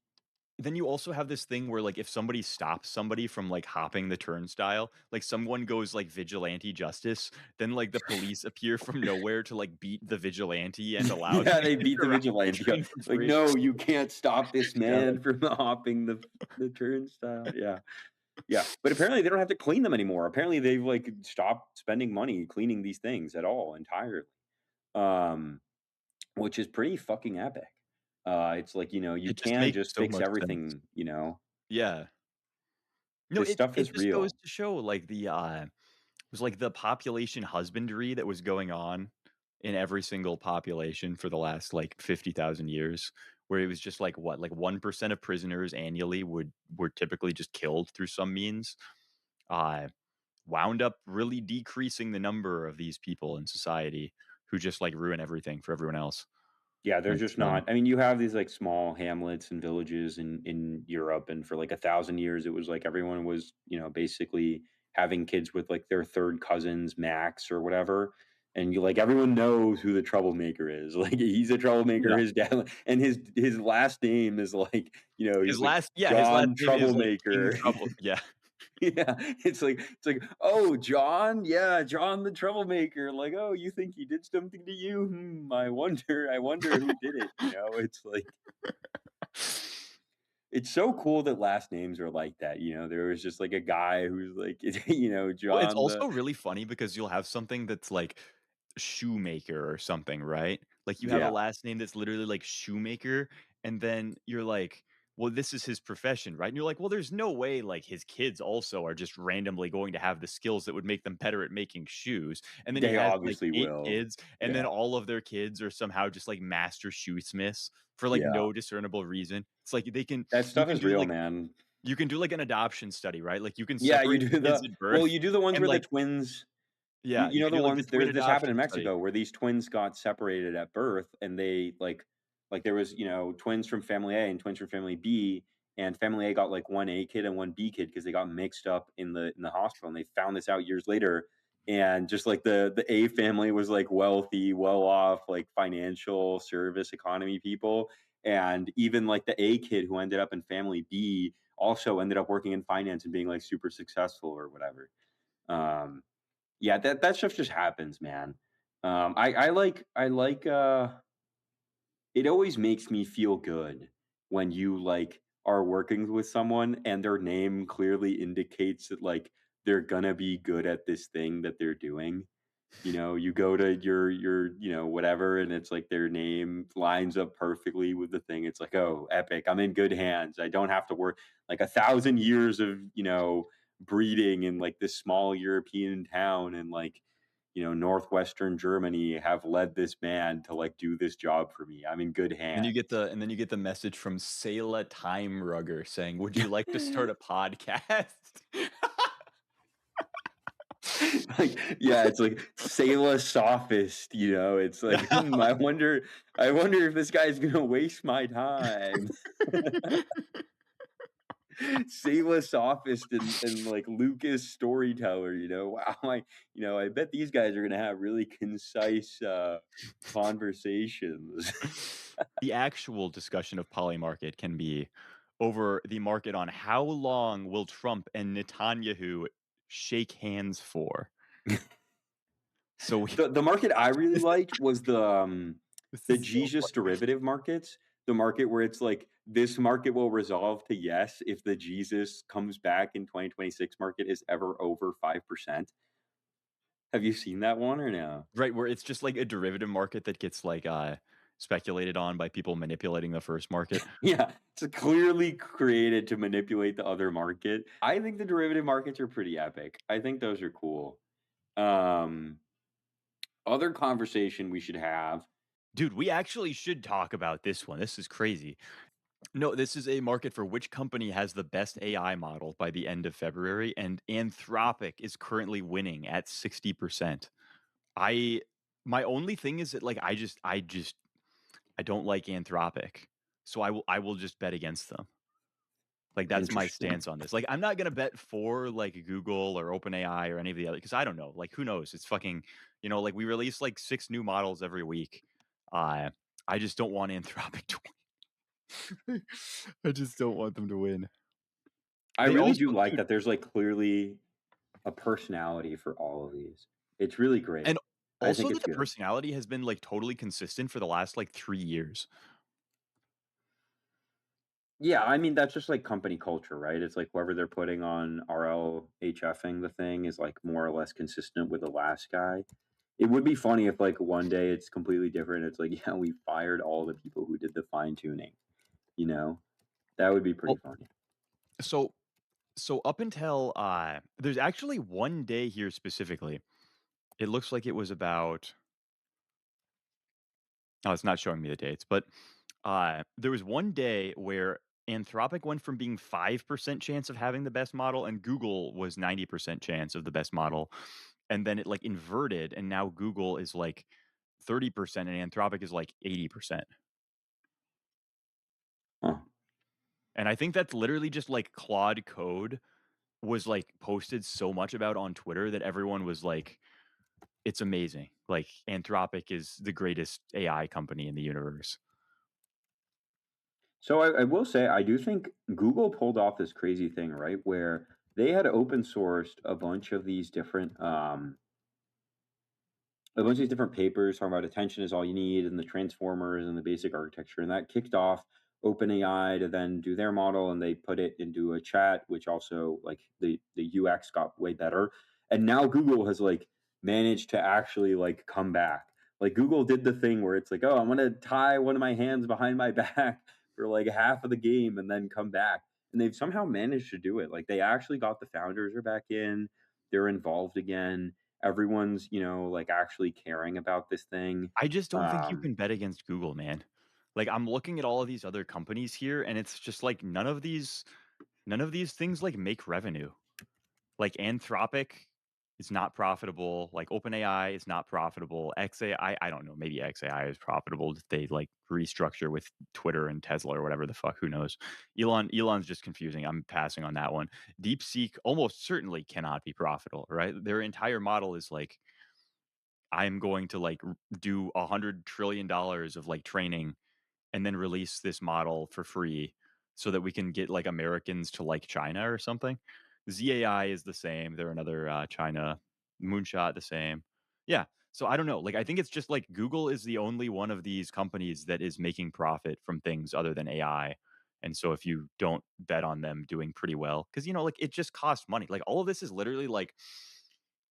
then you also have this thing where, like, if somebody stops somebody from, like, hopping the turnstile, like, someone goes, like, vigilante justice, then, like, the police appear from nowhere to, like, beat the vigilante and allow the Yeah, man they to beat the ride the vigilante. train for Like, free. no, you can't stop this God. man from hopping the turnstile. Yeah. Yeah, but apparently they don't have to clean them anymore. Apparently they've, like, stopped spending money cleaning these things at all entirely, um, which is pretty fucking epic. It's like, you It just can makes just so fix much sense. everything. Yeah. No, This it stuff it is just goes real. to show, like, it was, like, the population husbandry that was going on in every single population for the last, like, 50,000 years, where it was just, like, what, like, 1% of prisoners annually were typically just killed through some means, uh, wound up really decreasing the number of these people in society who just, like, ruin everything for everyone else. Yeah, they're It's, just not. I mean, you have these like small hamlets and villages in Europe, and for like 1,000 years, it was like everyone was, basically having kids with like their third cousins, Max or whatever. And you like everyone knows who the troublemaker is. Like he's a troublemaker. yeah. His dad and his last name is like, he's like His last John name is, like, King Troublemaker. Trouble. Yeah. Yeah, it's like, "Oh, John? Yeah, John the troublemaker." Like, "Oh, you think he did something to you? I wonder who did it," It's like it's so cool that last names are like that, There was just, like, a guy who's like, Well, it's John the also really funny because you'll have something that's like shoemaker or something, right? Like you have a Yeah, last name that's literally like shoemaker, and then you're like, well, this is his profession, right? And you're like, well, there's no way like his kids also are just randomly going to have the skills that would make them better at making shoes. And then he they has like obviously 8 will. kids, and then Yeah, all of their kids are somehow just like master shoesmiths for like yeah. no discernible reason. It's like That you stuff can is do real, like man. you can do like an adoption study, right? Like you can Yeah, you separate do the kids the at well, birth you do the ones and where the like twins. You yeah, you you know can the do, like, the ones twin this happened in adoption study. Mexico where these twins got separated at birth and they like there was, twins from family A and twins from family B, and family A got like one A kid and one B kid because they got mixed up in the hospital, and they found this out years later. And just like the A family was like wealthy, well off, like financial service economy people. And even like the A kid who ended up in family B also ended up working in finance and being like super successful or whatever. Um, yeah, that stuff just happens, man. I like it always makes me feel good when you like are working with someone and their name clearly indicates that like they're gonna be good at this thing that they're doing. You go to your, whatever, and it's like their name lines up perfectly with the thing. It's like, oh, epic. I'm in good hands. I don't have to work like 1,000 years of, breeding in like this small European town and like, northwestern Germany have led this man to like do this job for me. I'm in good Then you hands. get the message from Saila Timerugger saying, "Would you like to start a podcast?" Like, yeah, it's like Sayla sophist, it's like, I wonder if this guy's gonna waste my time. Sayla sophist and like Lucas storyteller, wow, I bet these guys are gonna have really concise conversations. The actual discussion of Polymarket can be over the market on how long will Trump and Netanyahu shake hands for. So we The market I really this liked was this the is so Jesus funny. derivative markets. The market where it's like this market will resolve to yes if the Jesus comes back in 2026 market is ever over 5%. Have you seen that one or no? Right, where it's just like a derivative market that gets like, speculated on by people manipulating the first market. Yeah, it's clearly created to manipulate the other market. I think the derivative markets are pretty epic. I think those are cool. Um, Other conversation we should have. Dude, we actually should talk about this one. This is crazy. No, this is a market for which company has the best AI model by the end of February, and Anthropic is currently winning at 60%. I my only thing is that like I don't like Anthropic. So I will just bet against them. Like that's my Interesting. stance on this. Like I'm not gonna bet for like Google or OpenAI or any of the other because I don't know. Like who knows? It's fucking like we release like 6 new models every week. Uh I just don't want Anthropic to win. I just don't want them to win. I They really also do like dude, that there's like clearly a personality for all of these. It's really and great. I think also it's that the good. personality has been like totally consistent for the last like 3 years. Yeah, I mean, that's just like company culture, right? It's like whoever they're putting on RLHFing the thing is like more or less consistent with the last guy. It would be funny if like one day it's completely different. It's like, yeah, we fired all the people who did the fine tuning, you know? That would be pretty Well, funny. so So up until there's actually one day here specifically. It looks like it was about oh, it's not showing me the dates, but there was one day where Anthropic went from being 5% chance of having the best model and Google was 90% chance of the best model. And then it like inverted and now Google is like 30% and Anthropic is like 80%. Huh. And I think that's literally just like Claude code was like posted so much about on Twitter that everyone was like, it's amazing. Like Anthropic is the greatest AI company in the universe. So I will say I do think Google pulled off this crazy thing, right? Where they had open sourced a bunch of these different papers talking about attention is all you need and the transformers and the basic architecture. And that kicked off OpenAI to then do their model and they put it into a chat, which also like the UX got way better. And now Google has like managed to actually like come back. Like Google did the thing where it's like, oh, I'm gonna tie one of my hands behind my back for like half of the game and then come back. And they've somehow managed to do it. Like they actually got the founders are back in, they're involved again, everyone's like actually caring about this thing. I just don't think you um can bet against Google, man. Like I'm looking at all of these other companies here and it's just like none of these things like make revenue. Like Anthropic is not profitable. Like OpenAI is not profitable. XAI, I don't know. Maybe XAI is profitable if they like restructure with Twitter and Tesla or whatever the fuck. Who knows? Elon's just confusing. I'm passing on that one. DeepSeek almost certainly cannot be profitable, right? Their entire model is like, I'm going to like do $100 trillion of like training and then release this model for free so that we can get like Americans to like China or something. ZAI is the same. They're another China moonshot, the same. Yeah. So I don't know. Like I think it's just like Google is the only one of these companies that is making profit from things other than AI. And so if you don't bet on them doing pretty well, because like it just costs money. Like all of this is literally like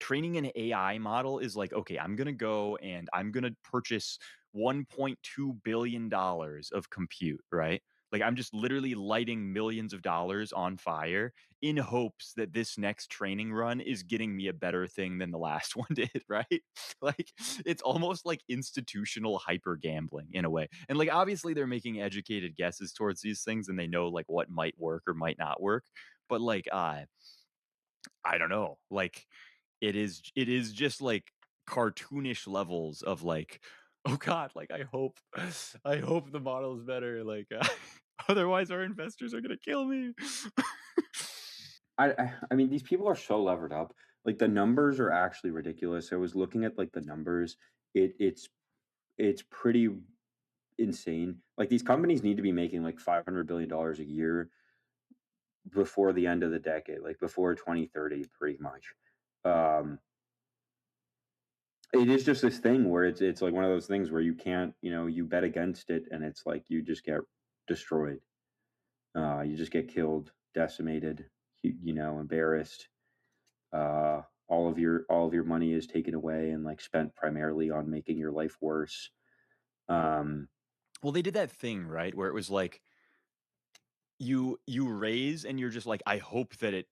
training an AI model is like, okay, I'm going to go and I'm going to purchase $1.2 billion of compute, right? Like I'm just literally lighting millions of dollars on fire in hopes that this next training run is getting me a better thing than the last one did, right? Like it's almost like institutional hyper gambling in a way. And like obviously they're making educated guesses towards these things and they know like what might work or might not work. But like I don't know. Like it is just like cartoonish levels of like, oh god, like I hope the model is better. Like otherwise our investors are gonna kill me. I mean, these people are so levered up. Like the numbers are actually ridiculous. I was looking at like the numbers. It's pretty insane. Like these companies need to be making like $500 billion a year before the end of the decade, like before 2030 pretty much. um It is just this thing where it's like one of those things where you can't, you bet against it and it's like you just get destroyed. You just get killed, decimated, embarrassed. All of your money is taken away and like spent primarily on making your life worse. Um, Well, they did that thing, right? Where it was like you raise and you're just like, I hope that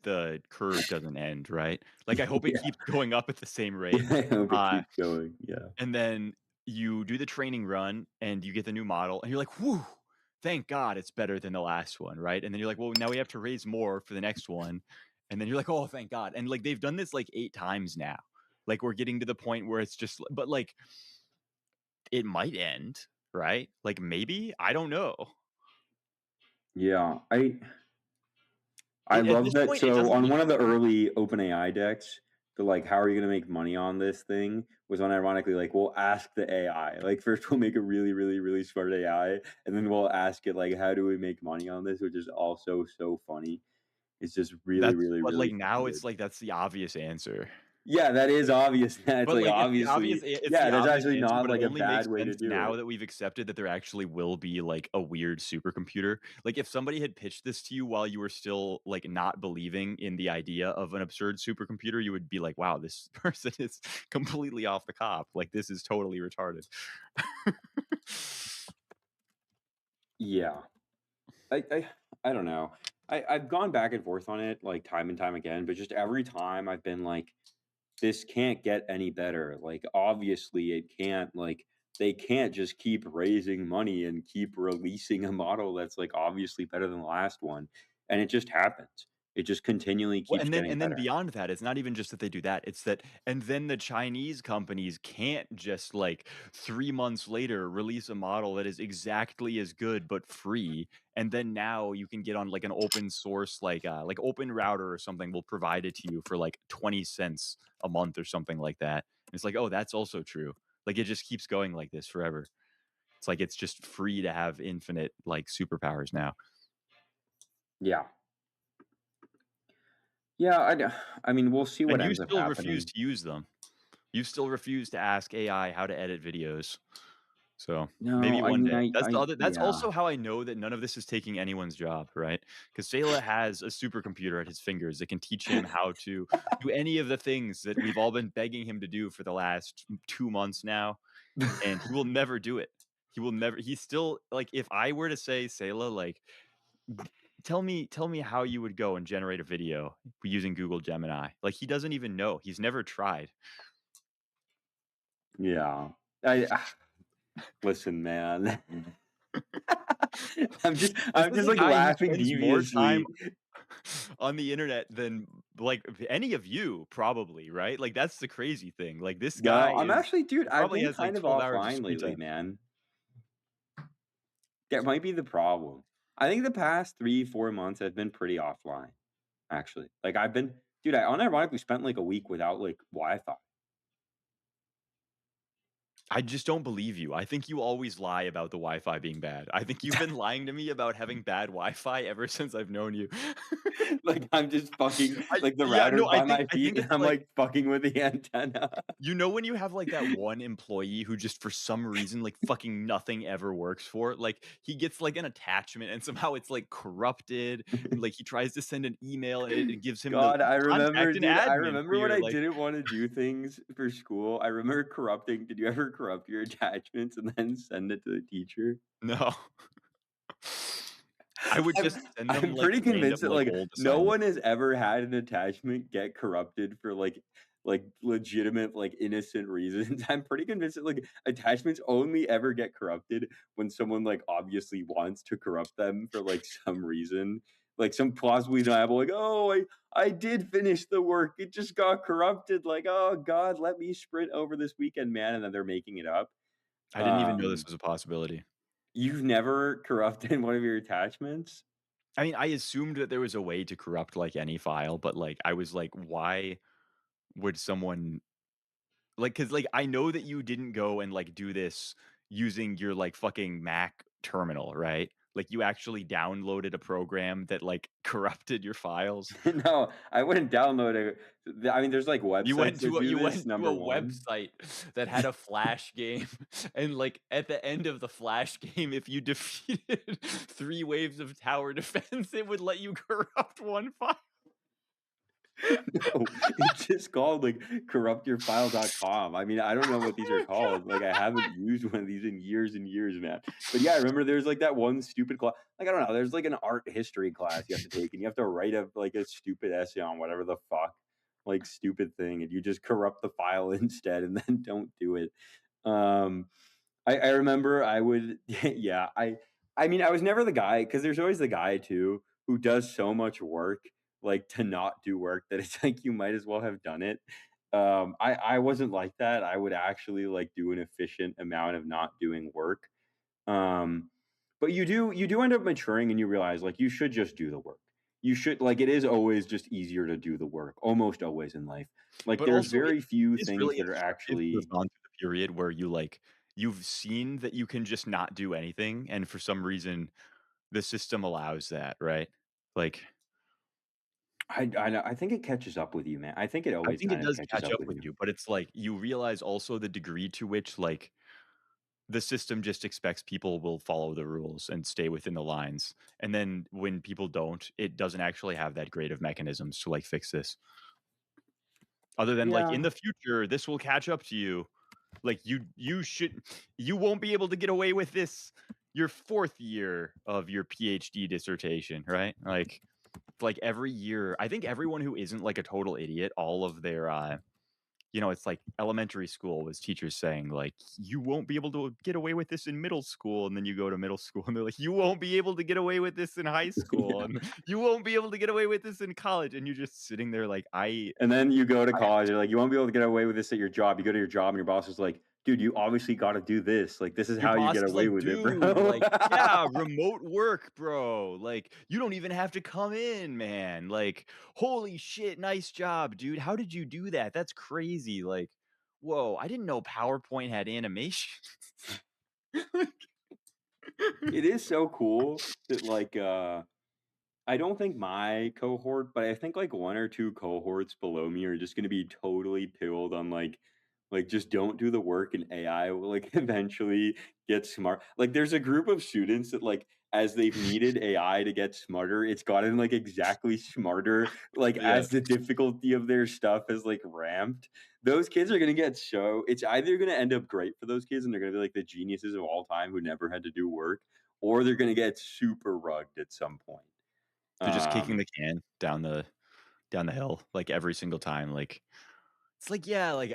the curve doesn't end, right? Like I hope it yeah, keeps going up at the same rate. yeah. I hope it Uh keeps going. Yeah, And then you do the training run and you get the new model and you're like, whew, thank God it's better than the last one, right? And then you're like, well, now we have to raise more for the next one. And then you're like, oh, thank God. And like they've done this like 8 times now. Like we're getting to the point where it's just, but like it might end, right? Like maybe, I don't know. yeah. I At love this that. point, it So doesn't on look one of the like early OpenAI decks, the like, how are you going to make money on this thing was unironically like, we'll ask the AI. Like, first we'll make a really, really, really smart AI, and then we'll ask it like, how do we make money on this? Which is also so funny. It's just really, that's, really, but really like fucking now it's good. like that's the obvious answer. Yeah, that is obvious. That's But, like like, it's the obvious obviously, it's yeah. the That's obvious actually answer, not but it like a only bad makes way to sense do now it. that we've accepted that there actually will be, like, a weird supercomputer. Like, if somebody had pitched this to you while you were still, like, not believing in the idea of an absurd supercomputer, you would be like, "Wow, this person is completely off the cop. Like, this is totally retarded." Yeah, I, I, I don't know. I've gone back and forth on it like time and time again, but just every time I've been like, this can't get any better. Like, obviously, it can't. Like, they can't just keep raising money and keep releasing a model that's like obviously better than the last one, and it just happens. It just continually Well, keeps getting and then better. beyond that, it's not even just that they do that, it's that and then the Chinese companies can't just, like, 3 months later release a model that is exactly as good but free, and then now you can get on, like, an open source, like Open Router or something will provide it to you for, like, 20 cents a month or something like that. And it's like, "Oh, that's also true." Like, it just keeps going like this forever. It's like it's just free to have infinite, like, superpowers now. Yeah, yeah. I mean, we'll see what And you ends up still refuse happening. to use them. You still refuse to ask AI how to edit videos. So, maybe No, I one mean, day. That's the other that's yeah. also how I know that none of this is taking anyone's job, right? Because Saila has a supercomputer at his fingers that can teach him how to do any of the things that we've all been begging him to do for the last 2 months now, and he will never do it. He will never he's still like, if I were to say, "Saila, like, tell me how you would go and generate a video using Google Gemini." Like, he doesn't even know. He's never tried. Yeah. Listen, man. This I'm is just a like guy who laughing spends more time deviously. on the internet than, like, any of you probably, right? Like, that's the crazy thing. Like, this No, guy I'm is actually, dude, I've probably been has, like, kind of 12 hours of offline screen lately, time. man. That might be the problem. I think the past 3, 4 months have been pretty offline, actually. Like, I've been dude, I unironically spent like a week without like Wi-Fi. I just don't believe you. I think you always lie about the Wi-Fi being bad. I think you've been lying to me about having bad Wi-Fi ever since I've known you. Like, I'm just fucking I like the yeah, router's no, by my I feet think and it's I'm like like fucking with the antenna. you know when you have, like, that one employee who just for some reason, like, fucking nothing ever works for? Like, he gets, like, an attachment and somehow it's, like, corrupted, and, like, he tries to send an email and it gives him the God, I remember, contact an dude, I admin for remember when your, I like didn't wanna do things for school. I remember corrupting did you ever corrupt your attachments and then send it to the teacher? no. I would I'm just send them, I'm like, pretty random, convinced that, like, like, old no assignments. one has ever had an attachment get corrupted for, like, legitimate, like, innocent reasons. I'm pretty convinced that, like, attachments only ever get corrupted when someone, like, obviously wants to corrupt them for, like, some reason. Like, some plausibly deniable, like, "Oh, I did finish the work, it just got corrupted." Like, "Oh god, let me sprint over this weekend, man," and then they're making it up. I didn't even know this Um, was a possibility. you've never corrupted one of your attachments? I mean, I assumed that there was a way to corrupt, like, any file, but, like, I was like, "Why would someone" like, cause like, I know that you didn't go and, like, do this using your, like, fucking Mac terminal, right? Like, you actually downloaded a program that, like, corrupted your files? No, I wouldn't download it. I mean, there's, like, websites that do You this, went to number a 1. website that had a Flash game, and, like, at the end of the Flash game, if you defeated 3 waves of tower defense, it would let you corrupt 1 file. No, it's just called, like, corruptyourfile.com. I mean, I don't know Oh what these are my called, like, I haven't used one of these in years and years, man. But, yeah, I remember there's, like, that one stupid class. Like, I don't know, there's, like, an art history class you have to take, and you have to write a stupid essay on whatever the fuck, like, stupid thing, and you just corrupt the file instead and then don't do it. Um I remember I would yeah, I mean, I was never the guy because there's always the guy too who does so much work, like, to not do work that it's like you might as well have done it. I wasn't like that. I would actually, like, do an efficient amount of not doing work. Um, but you do end up maturing and you realize, like, you should just do the work. You should like, it is always just easier to do the work, almost always in life. Like, But there's also, very few it is things really that are instructive to have actually. gone through the period where you, like you've seen that you can just not do anything, and for some reason, the system allows that, right? Like, I think it catches up with you, man. I think it I always think it kind of does catches catch up up with with you. you, but it's like, you realize also the degree to which, like, the system just expects people will follow the rules and stay within the lines, and then when people don't, it doesn't actually have that great of mechanisms to, like, fix this. Other than, like, Yeah. in the future, this will catch up to you. Like, you won't be able to get away with this your 4th year of your PhD dissertation, right? Like, like every year, I think everyone who isn't like a total idiot, all of their it's like elementary school was teachers saying like, you won't be able to get away with this in middle school, and then you go to middle school and they're like, you won't be able to get away with this in high school, Yeah. and you won't be able to get away with this in college, and you're just sitting there like, And then you go to I college, you're like, you won't be able to get away with this at your job. You go to your job and your boss is like, dude, you obviously got to do this. Like, this is your how you boss get is away like, with it, dude, bro. like, yeah, remote work, bro. Like, you don't even have to come in, man. Like, holy shit, nice job, dude. How did you do that? That's crazy. Like, whoa, I didn't know PowerPoint had animation. It is so cool that like I don't think my cohort, but I think like one or two cohorts below me are just going to be totally pilled on like just don't do the work and AI will like eventually get smart. Like there's a group of students that like as they've needed AI to get smarter, it's gotten like exactly smarter like Yeah. as the difficulty of their stuff has like ramped. Those kids are going to get so it's either going to end up great for those kids and they're going to be like the geniuses of all time who never had to do work, or they're going to get super rugged at some point. They're just kicking Um, the can down the hill, like, every single time, like it's like, yeah, like,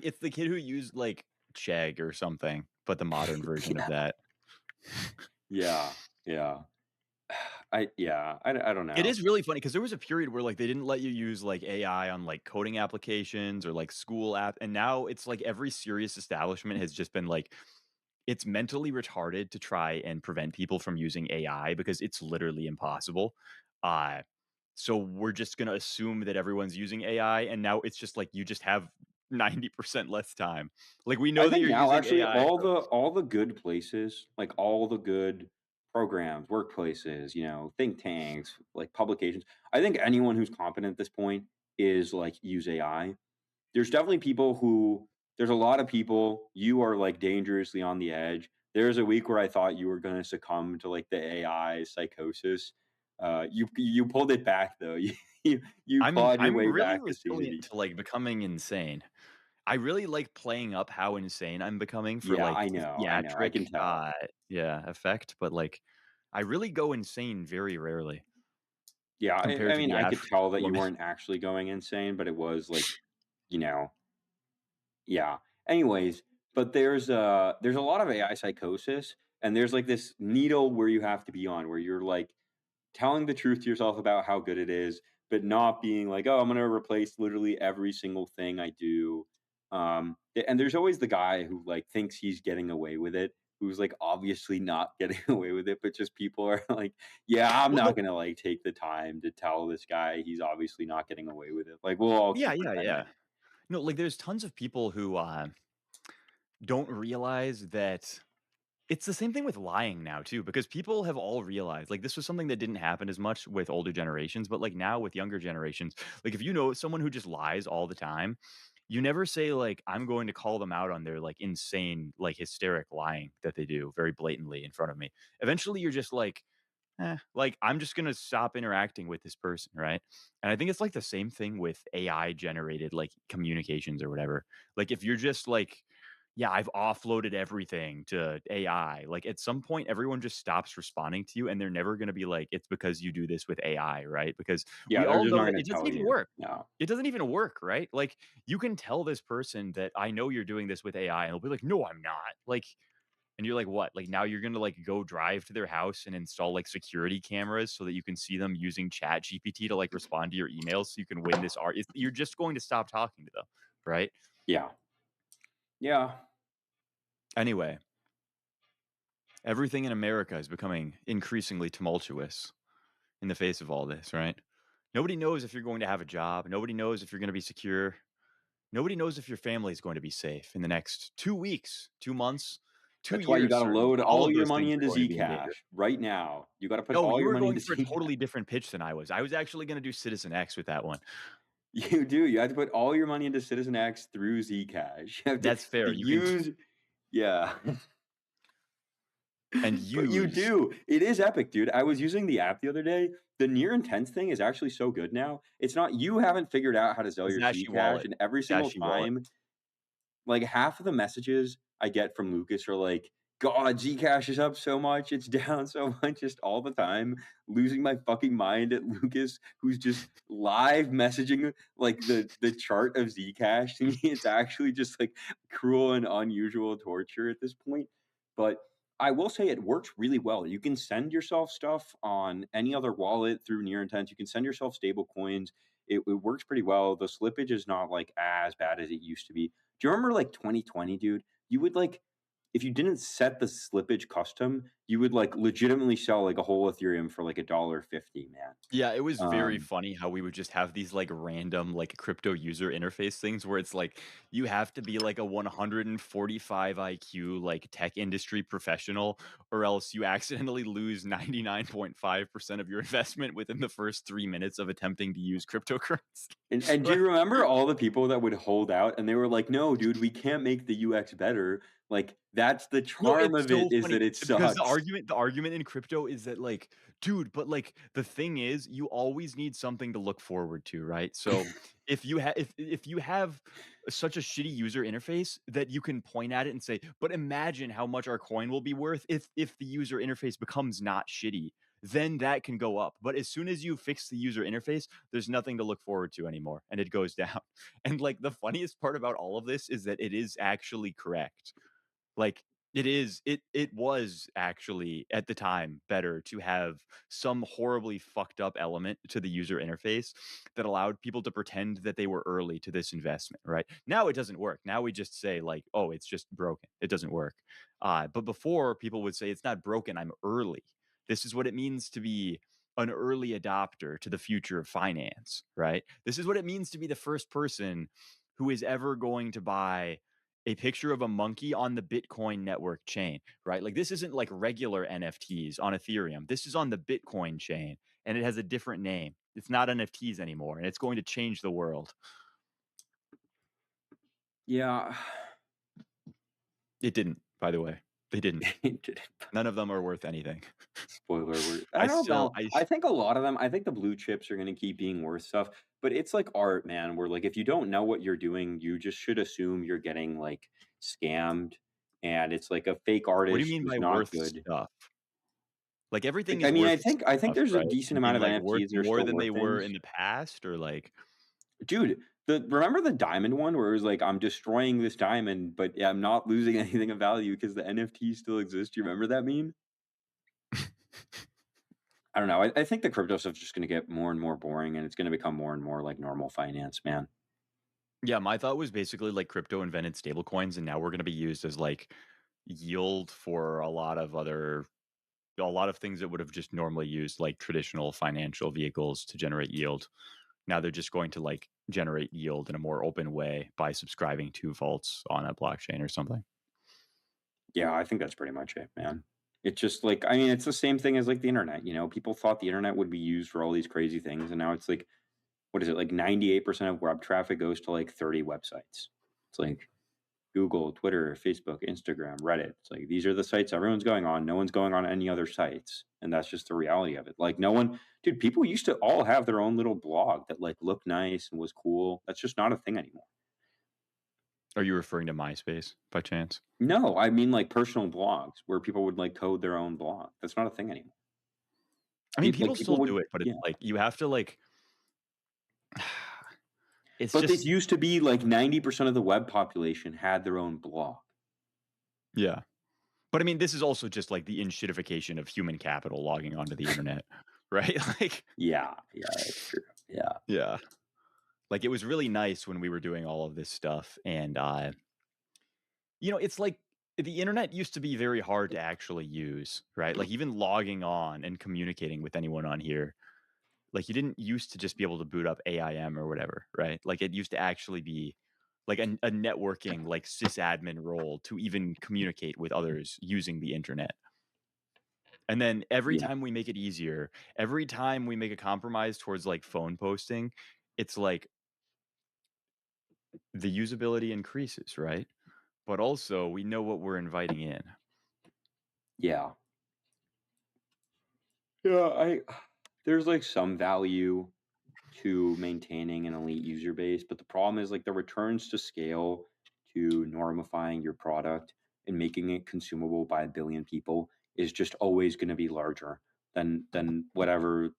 it's the kid who used, like, Chegg or something, but the modern version of yeah, that. yeah, yeah. I don't It know. is really funny because there was a period where, like, they didn't let you use, like, AI on, like, coding applications or, like, school app, and now it's like every serious establishment has just been like, it's mentally retarded to try and prevent people from using AI because it's literally impossible. Uh, so we're just gonna assume that everyone's using AI, and now it's just like you just have 90% less time. Like, we I know that think you're now using actually AI, so all the good places, like all the good programs, workplaces, think tanks, like publications. I think anyone who's competent at this point is like use AI. There's definitely people who there's a lot of people you are like dangerously on the edge. There's a week where I thought you were going to succumb to like the AI psychosis. You pulled it back though. You clawed your I'm way really back to resilient sanity. to, like, becoming insane. I really like playing up how insane I'm becoming for, Yeah, like, I the know, I know. I can theatric, tell. yeah, effect, but, like, I really go insane very rarely Yeah, I compared to mean, the I could average tell that you woman. weren't actually going insane, but it was like, you know, yeah. Anyways, but there's a lot of AI psychosis, and there's like this needle where you have to be on, where you're like telling the truth to yourself about how good it is, but not being like, oh, I'm gonna replace literally every single thing I do. And there's always the guy who like thinks he's getting away with it, who's like obviously not getting away with it, but just people are like, yeah, I'm Well, not no. gonna like take the time to tell this guy he's obviously not getting away with it. Like we'll all Yeah, keep yeah, yeah. pretending. No, like, there's tons of people who, don't realize that it's the same thing with lying now too, because people have all realized, like, this was something that didn't happen as much with older generations, but, like, now with younger generations, like, if you know someone who just lies all the time, you never say, like, "I'm going to call them out on their, like, insane, like, hysteric lying that they do very blatantly in front of me." Eventually, you're just like, like, I'm just gonna stop interacting with this person, right? And I think it's, like, the same thing with AI generated, like, communications or whatever. Like, if you're just like, "Yeah, I've offloaded everything to AI," like, at some point, everyone just stops responding to you, and they're never gonna be like, "It's because you do this with AI," right? Because Yeah, we they're all just not know that gonna it doesn't tell even you. work. No. It doesn't even work, right? Like, you can tell this person that, "I know you're doing this with AI," and they'll be like, "No, I'm not." Like, and you're like, "What?" Like, now you're gonna, like, go drive to their house and install, like, security cameras so that you can see them using ChatGPT to, like, respond to your emails so you can win this art. You're just going to stop talking to them, right? Yeah. Yeah. Anyway, everything in America is becoming increasingly tumultuous in the face of all this, right? Nobody knows if you're going to have a job. Nobody knows if you're gonna be secure. Nobody knows if your family is going to be safe in the next 2 weeks, 2 months, 2 That's why you years, gotta certainly. load All all of your those money things into are going to be in danger. Zcash right now. You gotta put Oh, all you your were money going into for a Zcash. totally different pitch than I was. I was actually gonna do Citizen X with that one. You do. You have to put all your money into Citizen X through Zcash. You have to That's fair. You can use yeah. and But you use do. It is epic, dude. I was using the app the other day. The near intense thing is actually so good now. It's not you haven't figured out how to sell your Zashi Zcash, Wallet. and every single Zashi Wallet. time, like half of the messages I get from Lucas are like, God, Zcash is up so much, it's down so much just all the time, losing my fucking mind at Lucas, who's just live messaging, like, the chart of Zcash to me. It's actually just, like, cruel and unusual torture at this point, but I will say it works really well. You can send yourself stuff on any other wallet through Near Intent, you can send yourself stable coins, it works pretty well, the slippage is not, like, as bad as it used to be. Do you remember, like, 2020, dude? You would, like if you didn't set the slippage custom, you would, like, legitimately sell, like, a whole Ethereum for, like, $1.50, man. Yeah, it was very Um, funny how we would just have these like random like crypto user interface things where it's like you have to be like a 145 IQ like tech industry professional or else you accidentally lose 99.5% of your investment within the first 3 minutes of attempting to use cryptocurrency. and do Right? you remember all the people that would hold out and they were like, "No, dude, we can't make the UX better." Like, that's the No, charm it's of it so is funny that it because sucks. the argument in crypto is that like, dude, but like the thing is you always need something to look forward to, right? So if you have such a shitty user interface that you can point at it and say, but imagine how much our coin will be worth if the user interface becomes not shitty, then that can go up. But as soon as you fix the user interface, there's nothing to look forward to anymore and it goes down. And like the funniest part about all of this is that it is actually correct. Like, it was actually, at the time, better to have some horribly fucked up element to the user interface that allowed people to pretend that they were early to this investment, right? Now it doesn't work. Now we just say like, "Oh, it's just broken. It doesn't work." But before, people would say, "It's not broken, I'm early." This is what it means to be an early adopter to the future of finance, right? This is what it means to be the first person who is ever going to buy a picture of a monkey on the Bitcoin network chain, right? Like this isn't like regular NFTs on Ethereum. This is on the Bitcoin chain and it has a different name. It's not NFTs anymore and it's going to change the world. Yeah. It didn't, by the way. They didn't. It did. None of them are worth anything. Spoiler alert. I I don't still know. I I think a lot of them I think the blue chips are gonna keep being worth stuff, but it's like art, man, where, like, if you don't know what you're doing, you just should assume you're getting, like, scammed, and it's like a fake What do you artist mean who's by not worth good. stuff? Like everything Like, is worth I think stuff, there's a right? decent You mean amount of like worth NFTs that are more still than they worth were in things. the past or like Dude, the remember the diamond one where it was like, "I'm destroying this diamond, but yeah, I'm not losing anything of value because the NFT still exists." Do you remember that meme? I don't know. I think the crypto stuff is just gonna get more and more boring, and it's gonna become more and more like normal finance, man. Yeah, my thought was basically like crypto invented stablecoins and now we're going to be used as like yield for a lot of things that would have just normally used like traditional financial vehicles to generate yield. Now they're just going to like generate yield in a more open way by subscribing to vaults on a blockchain or something. Yeah, I think that's pretty much it, man. It's just like I mean, it's the same thing as like the internet, you know? People thought the internet would be used for all these crazy things, and now it's like, what is it? Like 98% of web traffic goes to like 30 websites. It's like Google, Twitter, Facebook, Instagram, Reddit. It's like these are the sites everyone's going on. No one's going on any other sites. And that's just the reality of it. Like no one, dude, people used to all have their own little blog that like looked nice and was cool. That's just not a thing anymore. Are you referring to MySpace by chance? No, I mean like personal blogs where people would like code their own blog. That's not a thing anymore. I mean, Like people people still would, do it, but it's yeah. like you have to like it's But this just used to be like 90% of the web population had their own blog. yeah. But I mean, this is also just like the inshitification of human capital logging onto the internet, right? Like Yeah, yeah, that's true. Yeah. yeah. Like it was really nice when we were doing all of this stuff and it's like the internet used to be very hard to actually use, right? Like even logging on and communicating with anyone on here, like you didn't used to just be able to boot up AIM or whatever, right? Like it used to actually be like a networking like sysadmin role to even communicate with others using the internet. And then every Yeah. time we make it easier, every time we make a compromise towards like phone posting, it's like the usability increases, right? But also we know what we're inviting in. Yeah. Yeah, I there's like some value to maintaining an elite user base, but the problem is like the returns to scale to normifying your product and making it consumable by a billion people is just always going to be larger than whatever,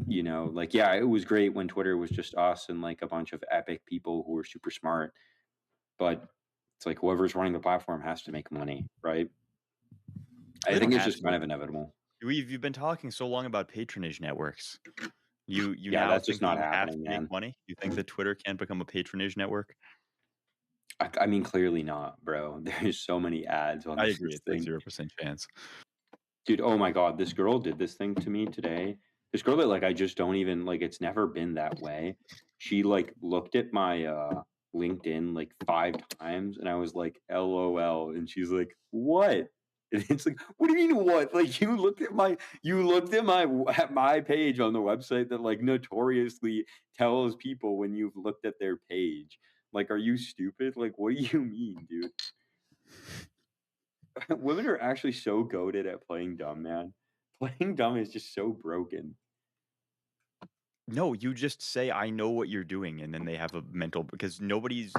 like, yeah, it was great when Twitter was just us and like a bunch of epic people who were super smart, but it's like whoever's running the platform has to make money, right? I They don't think it's have just kind to. of inevitable. You've been talking so long about patronage networks. You Yeah, now that's just think that not you have to happening, make man. money? You think that Twitter can't become a patronage network? I mean, clearly not, bro. There's so many ads on I this agree. It's like thing. 0% chance. Dude, oh my god, this girl did this thing to me today. This girl that like I just don't even like, it's never been that way. She like looked at my LinkedIn like 5 times and I was like, LOL. And she's like, what? And it's like, what do you mean what? Like you looked at my page on the website that like notoriously tells people when you've looked at their page. Like, are you stupid? Like, what do you mean, dude? Women are actually so goated at playing dumb, man. Playing dumb is just so broken. No, you just say, "I know what you're doing," and then they have a mental because nobody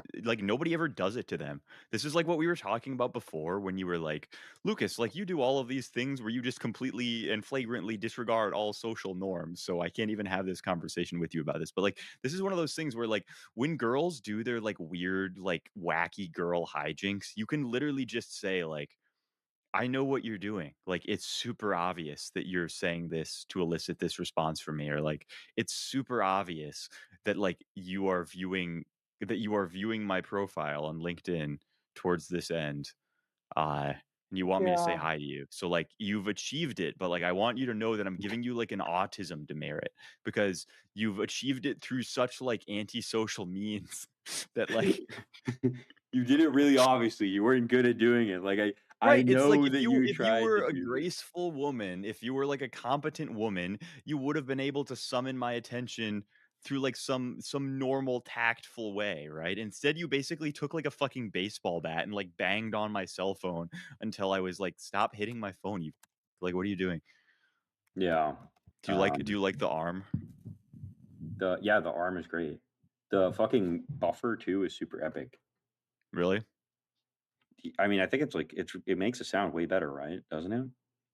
ever does it to them. This is like what we were talking about before when you were like, "Lucas, like, you do all of these things where you just completely and flagrantly disregard all social norms, so I can't even have this conversation with you about this." But, like, this is one of those things where, like, when girls do their, like, weird, like, wacky girl hijinks, you can literally just say, like, I know what you're doing. Like, it's super obvious that you're saying this to elicit this response from me, or like, it's super obvious that you are viewing my profile on LinkedIn towards this end. And you want me to say Yeah. hi to you. So like you've achieved it, but like I want you to know that I'm giving you like an autism demerit because you've achieved it through such like antisocial means that like You did it really obviously. You weren't good at doing it. Like I right, it's like know that you if you tried to were a do this. graceful woman, if you were like a competent woman, you would have been able to summon my attention through like some normal tactful way, right? Instead, you basically took like a fucking baseball bat and like banged on my cell phone until I was like, "Stop hitting my phone, you." Like, what are you doing? Yeah. Do you like the arm? The arm is great. The fucking buffer too is super epic. Really? I mean, I think it's like it makes it sound way better, right? Doesn't it?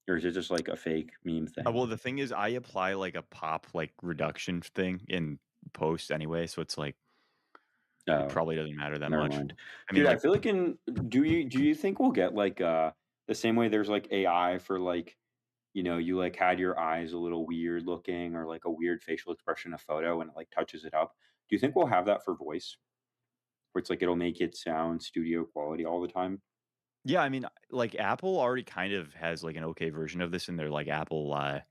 Or is it just like a fake meme thing? Well, the thing is, I apply like a pop like reduction thing in post anyway, so it's like it Oh, probably doesn't matter that never much. mind. I mean, Dude, I like feel like do you think we'll get like the same way there's like AI for like, you like had your eyes a little weird looking or like a weird facial expression in a photo and it like touches it up. Do you think we'll have that for voice? Where it's like it'll make it sound studio quality all the time? yeah, I mean, like Apple already kind of has like an okay version of this in their like Apple like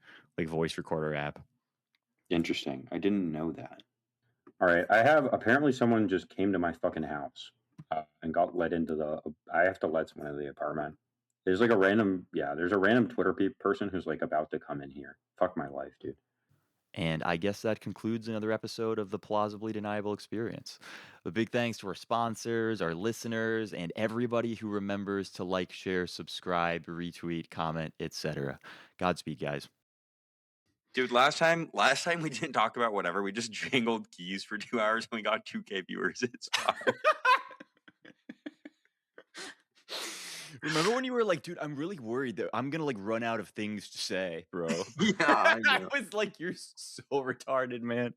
voice recorder app. Interesting. I didn't know that. All right, I have apparently someone just came to my fucking house and got let into the. I have to let someone into the apartment. There's a random Twitter person who's like about to come in here. Fuck my life, dude. And I guess that concludes another episode of the Plausibly Deniable Experience. A big thanks to our sponsors, our listeners, and everybody who remembers to like, share, subscribe, retweet, comment, etc. Godspeed, guys. Dude, last time we didn't talk about whatever. We just jangled keys for 2 hours and we got 2K viewers. It's fine. Remember when you were like, dude, I'm really worried that I'm gonna like run out of things to say, bro. Yeah, I I know. was like, you're so retarded, man.